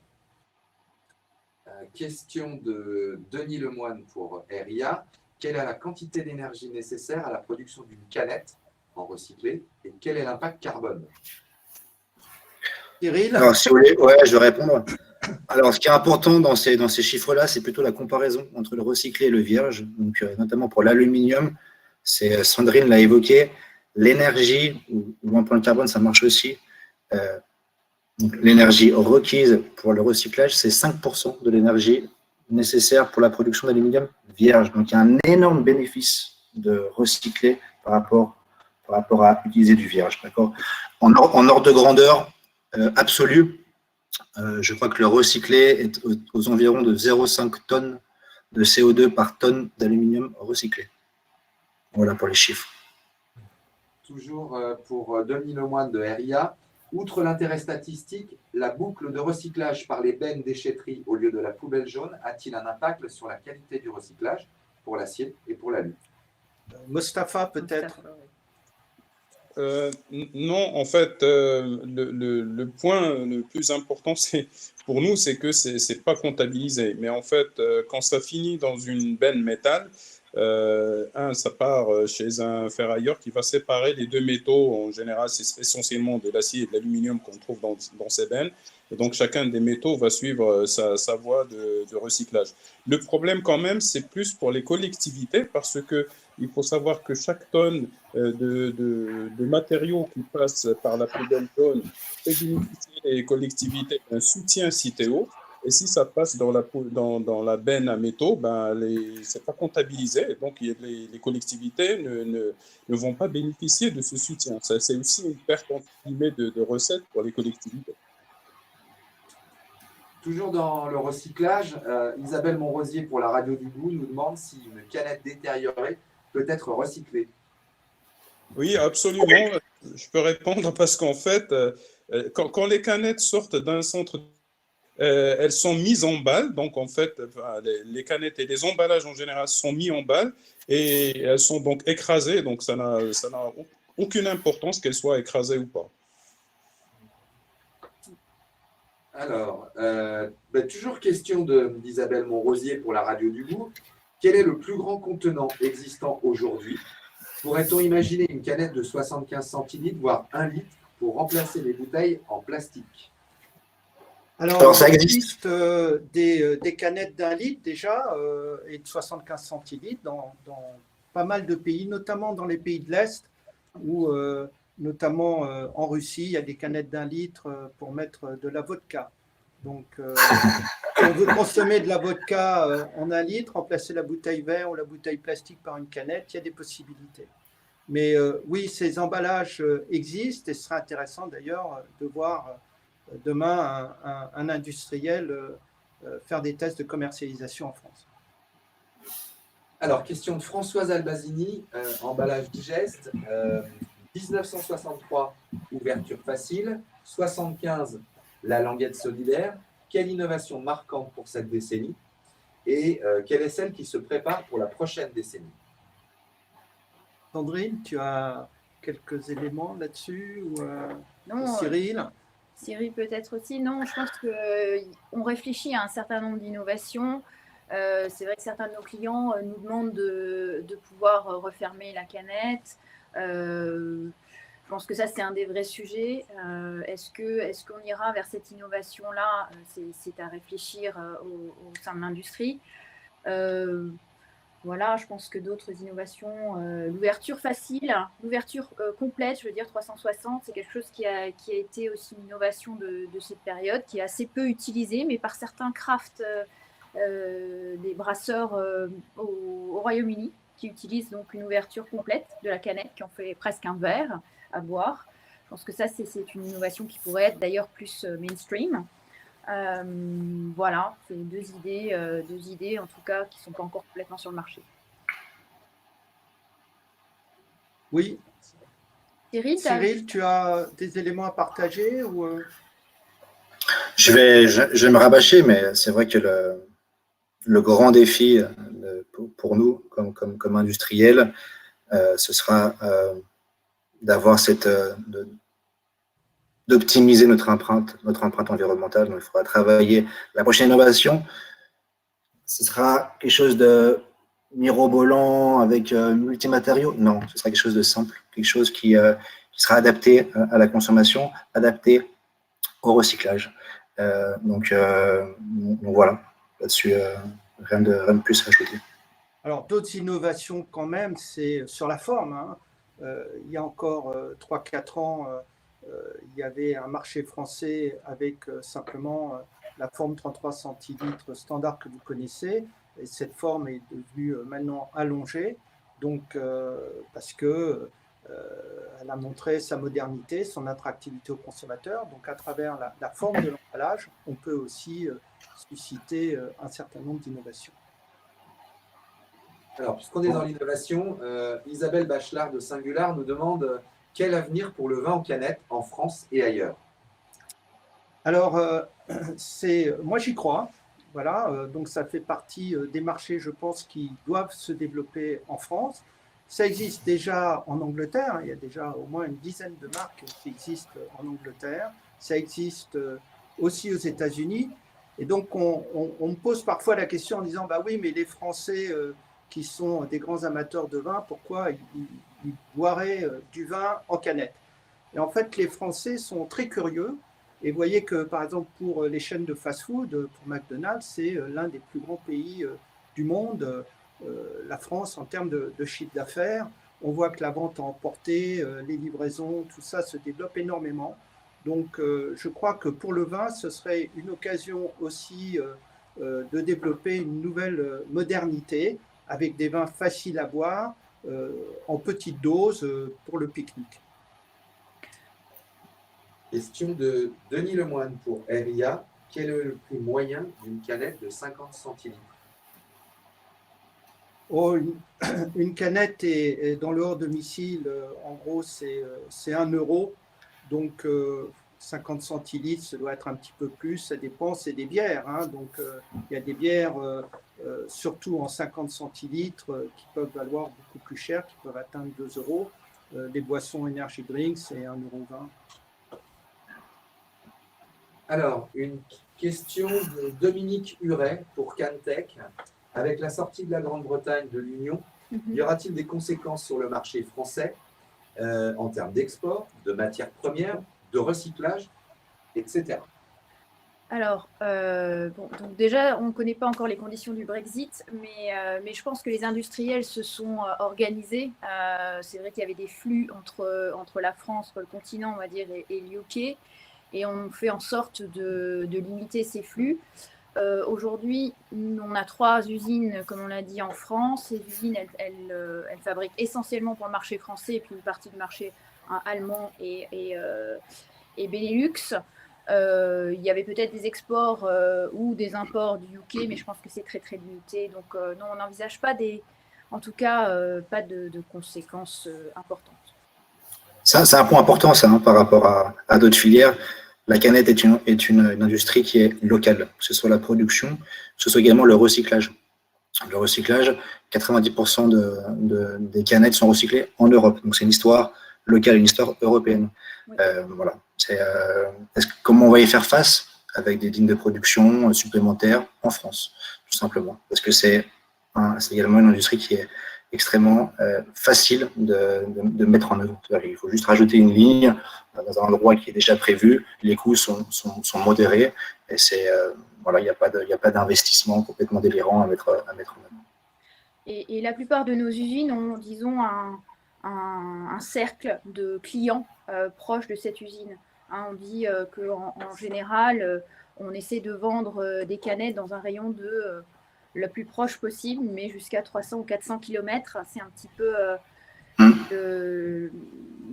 Question de Denis Lemoine pour RIA. Quelle est la quantité d'énergie nécessaire à la production d'une canette en recyclé et quel est l'impact carbone? Cyril? Alors, si vous voulez, ouais, je vais répondre. Alors, ce qui est important dans ces chiffres-là, c'est plutôt la comparaison entre le recyclé et le vierge. Donc, notamment pour l'aluminium, Sandrine l'a évoqué, l'énergie, ou un point de carbone, ça marche aussi. L'énergie requise pour le recyclage, c'est 5% de l'énergie nécessaire pour la production d'aluminium vierge. Donc, il y a un énorme bénéfice de recycler par rapport à utiliser du vierge. D'accord. En ordre de grandeur absolue, je crois que le recyclé est aux environs de 0,5 tonnes de CO2 par tonne d'aluminium recyclé. Voilà pour les chiffres. Toujours pour Denis Lemoine de RIA. Outre l'intérêt statistique, la boucle de recyclage par les bennes déchetterie au lieu de la poubelle jaune a-t-il un impact sur la qualité du recyclage pour l'acier et pour l'alu? Mostafa, peut-être. Non, en fait, le point le plus important pour nous, c'est que c'est pas comptabilisé. Mais en fait, quand ça finit dans une benne métal, Ça part chez un ferrailleur qui va séparer les deux métaux. En général, c'est essentiellement de l'acier et de l'aluminium qu'on trouve dans ces bennes. Et donc, chacun des métaux va suivre sa voie de recyclage. Le problème, quand même, c'est plus pour les collectivités parce qu'il faut savoir que chaque tonne de matériaux qui passe par la poubelle jaune fait bénéficier les collectivités d'un soutien CITEO. Et si ça passe dans la benne à métaux, ben c'est pas comptabilisé. Donc, les collectivités ne vont pas bénéficier de ce soutien. C'est aussi une perte entre guillemets de recettes pour les collectivités. Toujours dans le recyclage, Isabelle Monrosier pour la Radio du Goût nous demande si une canette détériorée peut être recyclée. Oui, absolument. Je peux répondre parce qu'en fait, quand les canettes sortent d'un centre, elles sont mises en balle. Donc, en fait, les canettes et les emballages en général sont mis en balle et elles sont donc écrasées. Donc, ça n'a aucune importance qu'elles soient écrasées ou pas. Alors, toujours question d'Isabelle Monrosier pour la Radio du Goût. Quel est le plus grand contenant existant aujourd'hui? Pourrait-on imaginer une canette de 75 centilitres, voire 1 litre, pour remplacer les bouteilles en plastique? Alors, ça existe des canettes d'1 litre déjà et de 75 centilitres dans pas mal de pays, notamment dans les pays de l'Est, où notamment en Russie, il y a des canettes d'1 litre pour mettre de la vodka. Donc, si on veut consommer de la vodka en 1 litre, remplacer la bouteille verre ou la bouteille plastique par une canette, il y a des possibilités. Mais oui, ces emballages existent et ce serait intéressant d'ailleurs de voir demain un industriel faire des tests de commercialisation en France. Alors, question de Françoise Albazini, emballage digeste. 1963, ouverture facile. 75, la languette solidaire. Quelle innovation marquante pour cette décennie? Et quelle est celle qui se prépare pour la prochaine décennie? Sandrine, tu as quelques éléments là-dessus ou Non, Cyril? Cyril peut-être aussi. Non, je pense qu'on réfléchit à un certain nombre d'innovations. C'est vrai que certains de nos clients nous demandent de pouvoir refermer la canette. Je pense que ça, c'est un des vrais sujets. Est-ce qu'on ira vers cette innovation-là? C'est à réfléchir au sein de l'industrie. Voilà, je pense que d'autres innovations, l'ouverture facile, l'ouverture complète, je veux dire 360, c'est quelque chose qui a été aussi une innovation de cette période, qui est assez peu utilisée, mais par certains crafts, des brasseurs au Royaume-Uni, qui utilisent donc une ouverture complète de la canette, qui en fait presque un verre à boire. Je pense que ça, c'est une innovation qui pourrait être d'ailleurs plus mainstream. Voilà, c'est deux idées en tout cas qui ne sont pas encore complètement sur le marché. Oui. Cyril, tu as des éléments à partager ou je vais me rabâcher, mais c'est vrai que le grand défi pour nous, comme industriels, ce sera d'avoir d'optimiser notre empreinte environnementale. Donc, il faudra travailler. La prochaine innovation, ce sera quelque chose de mirobolant avec multimatériaux. Non, ce sera quelque chose de simple, quelque chose qui sera adapté à la consommation, adapté au recyclage. Donc voilà, là-dessus, rien de plus à ajouter. Alors, d'autres innovations quand même, c'est sur la forme. Hein. Il y a encore 3-4 ans, il y avait un marché français avec simplement la forme 33 centilitres standard que vous connaissez. Et cette forme est devenue maintenant allongée, donc, parce que elle a montré sa modernité, son attractivité au consommateur. Donc, à travers la forme de l'emballage, on peut aussi susciter un certain nombre d'innovations. Alors, puisqu'on est dans l'innovation, Isabelle Bachelard de Singular nous demande quel avenir pour le vin en canette en France et ailleurs? Alors, moi j'y crois. Voilà, donc ça fait partie des marchés, je pense, qui doivent se développer en France. Ça existe déjà en Angleterre, il y a déjà au moins une dizaine de marques qui existent en Angleterre. Ça existe aussi aux États-Unis. Et donc, on me pose parfois la question en disant, bah oui, mais les Français qui sont des grands amateurs de vin, pourquoi ils boiraient du vin en canette. Et en fait, les Français sont très curieux. Et vous voyez que, par exemple, pour les chaînes de fast-food, pour McDonald's, c'est l'un des plus grands pays du monde, la France, en termes de chiffre d'affaires. On voit que la vente à emporter, les livraisons, tout ça se développe énormément. Donc, je crois que pour le vin, ce serait une occasion aussi de développer une nouvelle modernité avec des vins faciles à boire, en petite dose pour le pique-nique. Question de Denis Lemoine pour RIA. Quel est le prix moyen d'une canette de 50 centilitres? Oh, une canette est dans le hors domicile, en gros, c'est 1 euro. Donc, 50 centilitres, ça doit être un petit peu plus. Ça dépend, c'est des bières. Hein, donc, il y a des bières, surtout en 50 centilitres, qui peuvent valoir beaucoup plus cher, qui peuvent atteindre 2 euros. Les boissons energy drinks, c'est 1,20 €. Alors, une question de Dominique Huret pour Cantech. Avec la sortie de la Grande-Bretagne de l'Union, y aura-t-il des conséquences sur le marché français en termes d'export, de matières premières, de recyclage, etc. Alors, donc déjà, on ne connaît pas encore les conditions du Brexit, mais je pense que les industriels se sont organisés. C'est vrai qu'il y avait des flux entre la France, le continent, on va dire, et le UK, et on fait en sorte de limiter ces flux. Aujourd'hui, on a 3 usines, comme on l'a dit, en France. Ces usines, elles fabriquent essentiellement pour le marché français et puis une partie du marché allemand et Benelux. Il y avait peut-être des exports ou des imports du UK, mais je pense que c'est très très limité. Donc non, on n'envisage pas en tout cas, pas de conséquences importantes. Ça, c'est un point important, ça, hein, par rapport à d'autres filières. La canette est une industrie qui est locale, que ce soit la production, que ce soit également le recyclage. Le recyclage, 90% des canettes sont recyclées en Europe. Donc, c'est une histoire locale, une histoire européenne. Oui. Voilà. Comment on va y faire face avec des lignes de production supplémentaires en France, tout simplement. Parce que c'est également une industrie qui est extrêmement facile de mettre en œuvre. Il faut juste rajouter une ligne dans un endroit qui est déjà prévu, les coûts sont modérés, et voilà, il n'y a pas d'investissement complètement délirant à mettre en œuvre. Et la plupart de nos usines ont, disons, un cercle de clients proches de cette usine. Hein, on dit qu'en général, on essaie de vendre des canettes dans un rayon de le plus proche possible, mais jusqu'à 300 ou 400 km. C'est un petit peu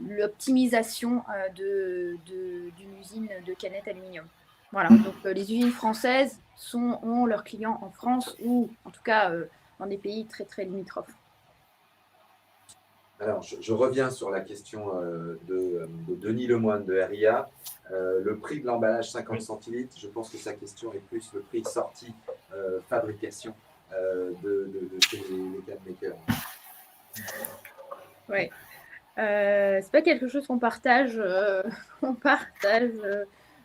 l'optimisation d'une usine de canettes aluminium. Voilà, donc les usines françaises ont leurs clients en France ou en tout cas dans des pays très très limitrophes. Alors, je reviens sur la question de Denis Lemoine de RIA. Le prix de l'emballage 50 centilitres, je pense que sa question est plus le prix sortie fabrication de chez les canmakers. Oui. C'est pas quelque chose qu'on partage.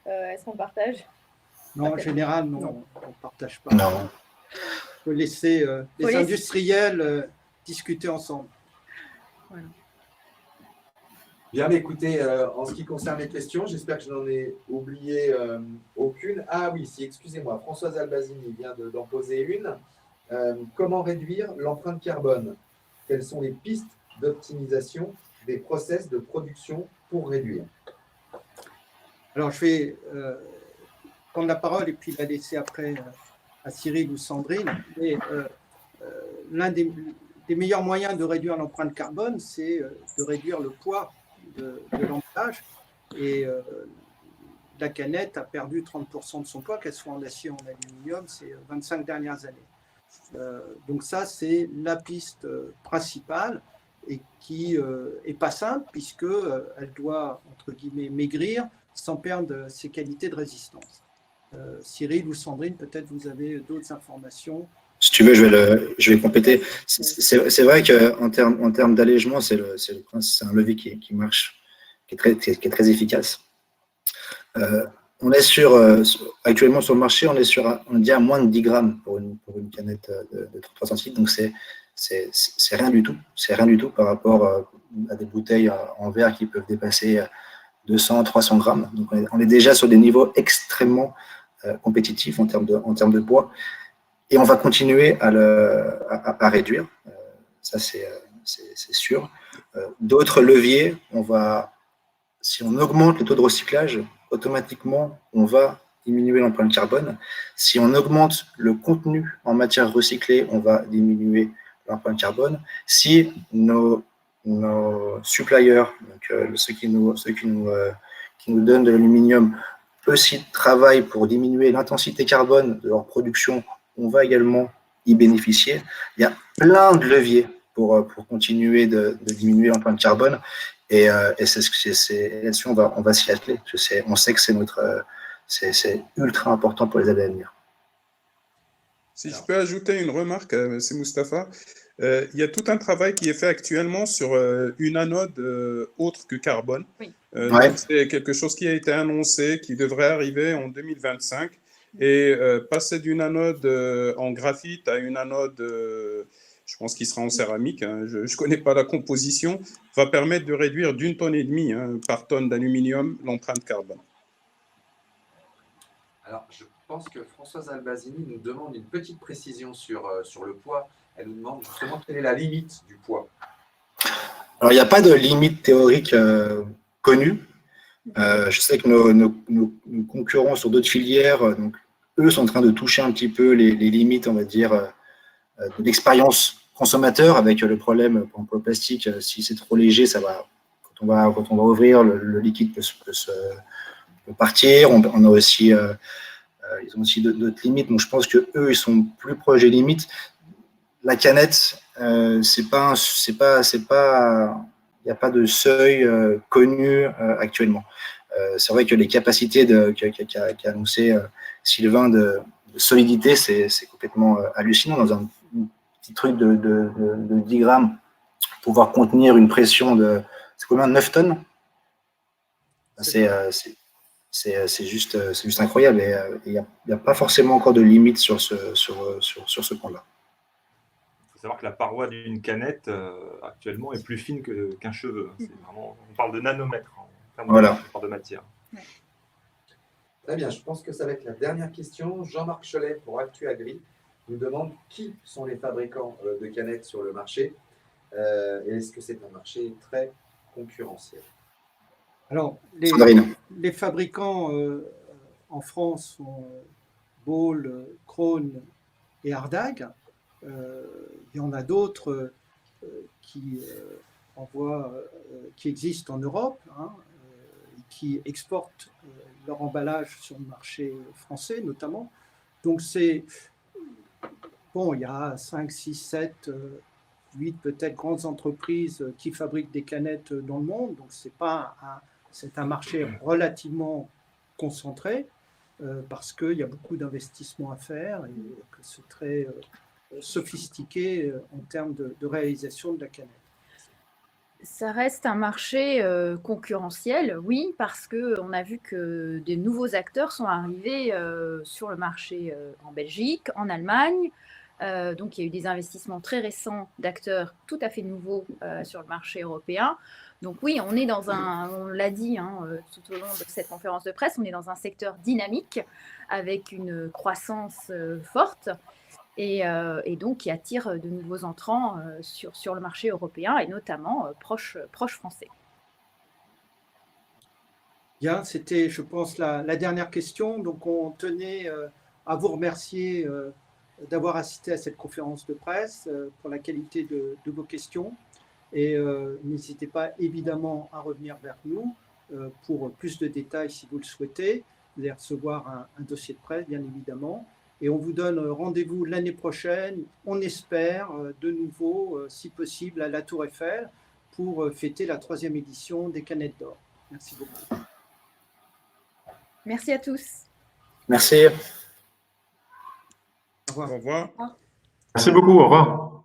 Est-ce qu'on partage? Non, en général, non, on ne partage pas. Non. Il faut laisser les industriels discuter ensemble. Voilà. Bien, mais écoutez, en ce qui concerne les questions, j'espère que je n'en ai oublié aucune. Ah oui, si, excusez-moi, Françoise Albazini vient d'en poser une. Comment réduire l'empreinte carbone? Quelles sont les pistes d'optimisation des process de production pour réduire? Alors, je vais prendre la parole et puis la laisser après à Cyril ou Sandrine. L'un des meilleurs moyens de réduire l'empreinte carbone, c'est de réduire le poids de l'emballage. Et la canette a perdu 30% de son poids, qu'elle soit en acier ou en aluminium, ces 25 dernières années. Donc ça, c'est la piste principale et qui n'est pas simple puisqu'elle doit, entre guillemets, maigrir sans perdre ses qualités de résistance. Cyril ou Sandrine, peut-être vous avez d'autres informations. Si tu veux, je vais compléter. C'est vrai qu'en termes d'allègement, c'est un levier qui marche, qui est très efficace. On est actuellement sur le marché, on est à moins de 10 grammes pour une canette de 3 centilitres, donc c'est rien du tout. C'est rien du tout par rapport à des bouteilles en verre qui peuvent dépasser 200, 300 grammes. Donc, on est déjà sur des niveaux extrêmement compétitifs en termes de poids. Et on va continuer à réduire. Ça, c'est sûr. D'autres leviers, si on augmente le taux de recyclage, automatiquement, on va diminuer l'empreinte carbone. Si on augmente le contenu en matière recyclée, on va diminuer l'empreinte carbone. Si nos suppliers, donc ceux qui nous donnent de l'aluminium, aussi travaillent pour diminuer l'intensité carbone de leur production, on va également y bénéficier. Il y a plein de leviers pour continuer de diminuer l'empreinte carbone. Et là-dessus, on va s'y atteler. On sait que c'est ultra important pour les années à venir. Si je peux ajouter une remarque, c'est Mustapha. Il y a tout un travail qui est fait actuellement sur une anode autre que carbone. Oui. Ouais. C'est quelque chose qui a été annoncé, qui devrait arriver en 2025. Et passer d'une anode en graphite à une anode, je pense qu'il sera en céramique, hein, je ne connais pas la composition, va permettre de réduire d'1,5 tonne par tonne d'aluminium l'empreinte carbone. Alors, je pense que Françoise Albazini nous demande une petite précision sur le poids. Elle nous demande justement quelle est la limite du poids. Alors, il n'y a pas de limite théorique connue. Je sais que nos concurrents sur d'autres filières, donc, eux sont en train de toucher un petit peu les limites, on va dire, de l'expérience consommateur, avec le problème pour le plastique. Si c'est trop léger, ça va. Quand on va ouvrir, le liquide peut partir. On a aussi, ils ont aussi d'autres limites. Donc je pense que eux, ils sont plus proches des limites. La canette, il n'y a pas de seuil connu actuellement. C'est vrai que les capacités qu'a annoncé Sylvain de solidité, c'est complètement hallucinant. Dans un petit truc de 10 grammes, pouvoir contenir une pression de, c'est combien, 9 tonnes? C'est juste incroyable. Et il n'y a pas forcément encore de limite sur ce point-là. Il faut savoir que la paroi d'une canette, actuellement, est plus fine qu'un cheveu. Vraiment, on parle de nanomètres en termes de matière. Ouais. Très bien, je pense que ça va être la dernière question. Jean-Marc Cholet pour Actu Agri nous demande qui sont les fabricants de canettes sur le marché et est-ce que c'est un marché très concurrentiel? Alors, les fabricants en France sont Ball, Krohn et Ardagh. Il y en a d'autres qui existent en Europe, qui exportent leur emballage sur le marché français notamment. Donc il y a 5, 6, 7, 8 peut-être grandes entreprises qui fabriquent des canettes dans le monde. Donc c'est un marché relativement concentré parce qu'il y a beaucoup d'investissements à faire et que c'est très sophistiqué en termes de réalisation de la canette. Ça reste un marché concurrentiel, oui, parce qu'on a vu que des nouveaux acteurs sont arrivés sur le marché en Belgique, en Allemagne. Donc, il y a eu des investissements très récents d'acteurs tout à fait nouveaux sur le marché européen. Donc oui, on est on l'a dit tout au long de cette conférence de presse, on est dans un secteur dynamique avec une croissance forte. Et donc qui attire de nouveaux entrants sur le marché européen et notamment proche français. Bien, c'était, je pense, la dernière question. Donc, on tenait à vous remercier d'avoir assisté à cette conférence de presse pour la qualité de vos questions. Et n'hésitez pas évidemment à revenir vers nous pour plus de détails si vous le souhaitez. Vous allez recevoir un dossier de presse, bien évidemment. Et on vous donne rendez-vous l'année prochaine, on espère, de nouveau, si possible, à la Tour Eiffel pour fêter la 3e édition des Canettes d'Or. Merci beaucoup. Merci à tous. Merci. Au revoir. Au revoir. Merci beaucoup, au revoir.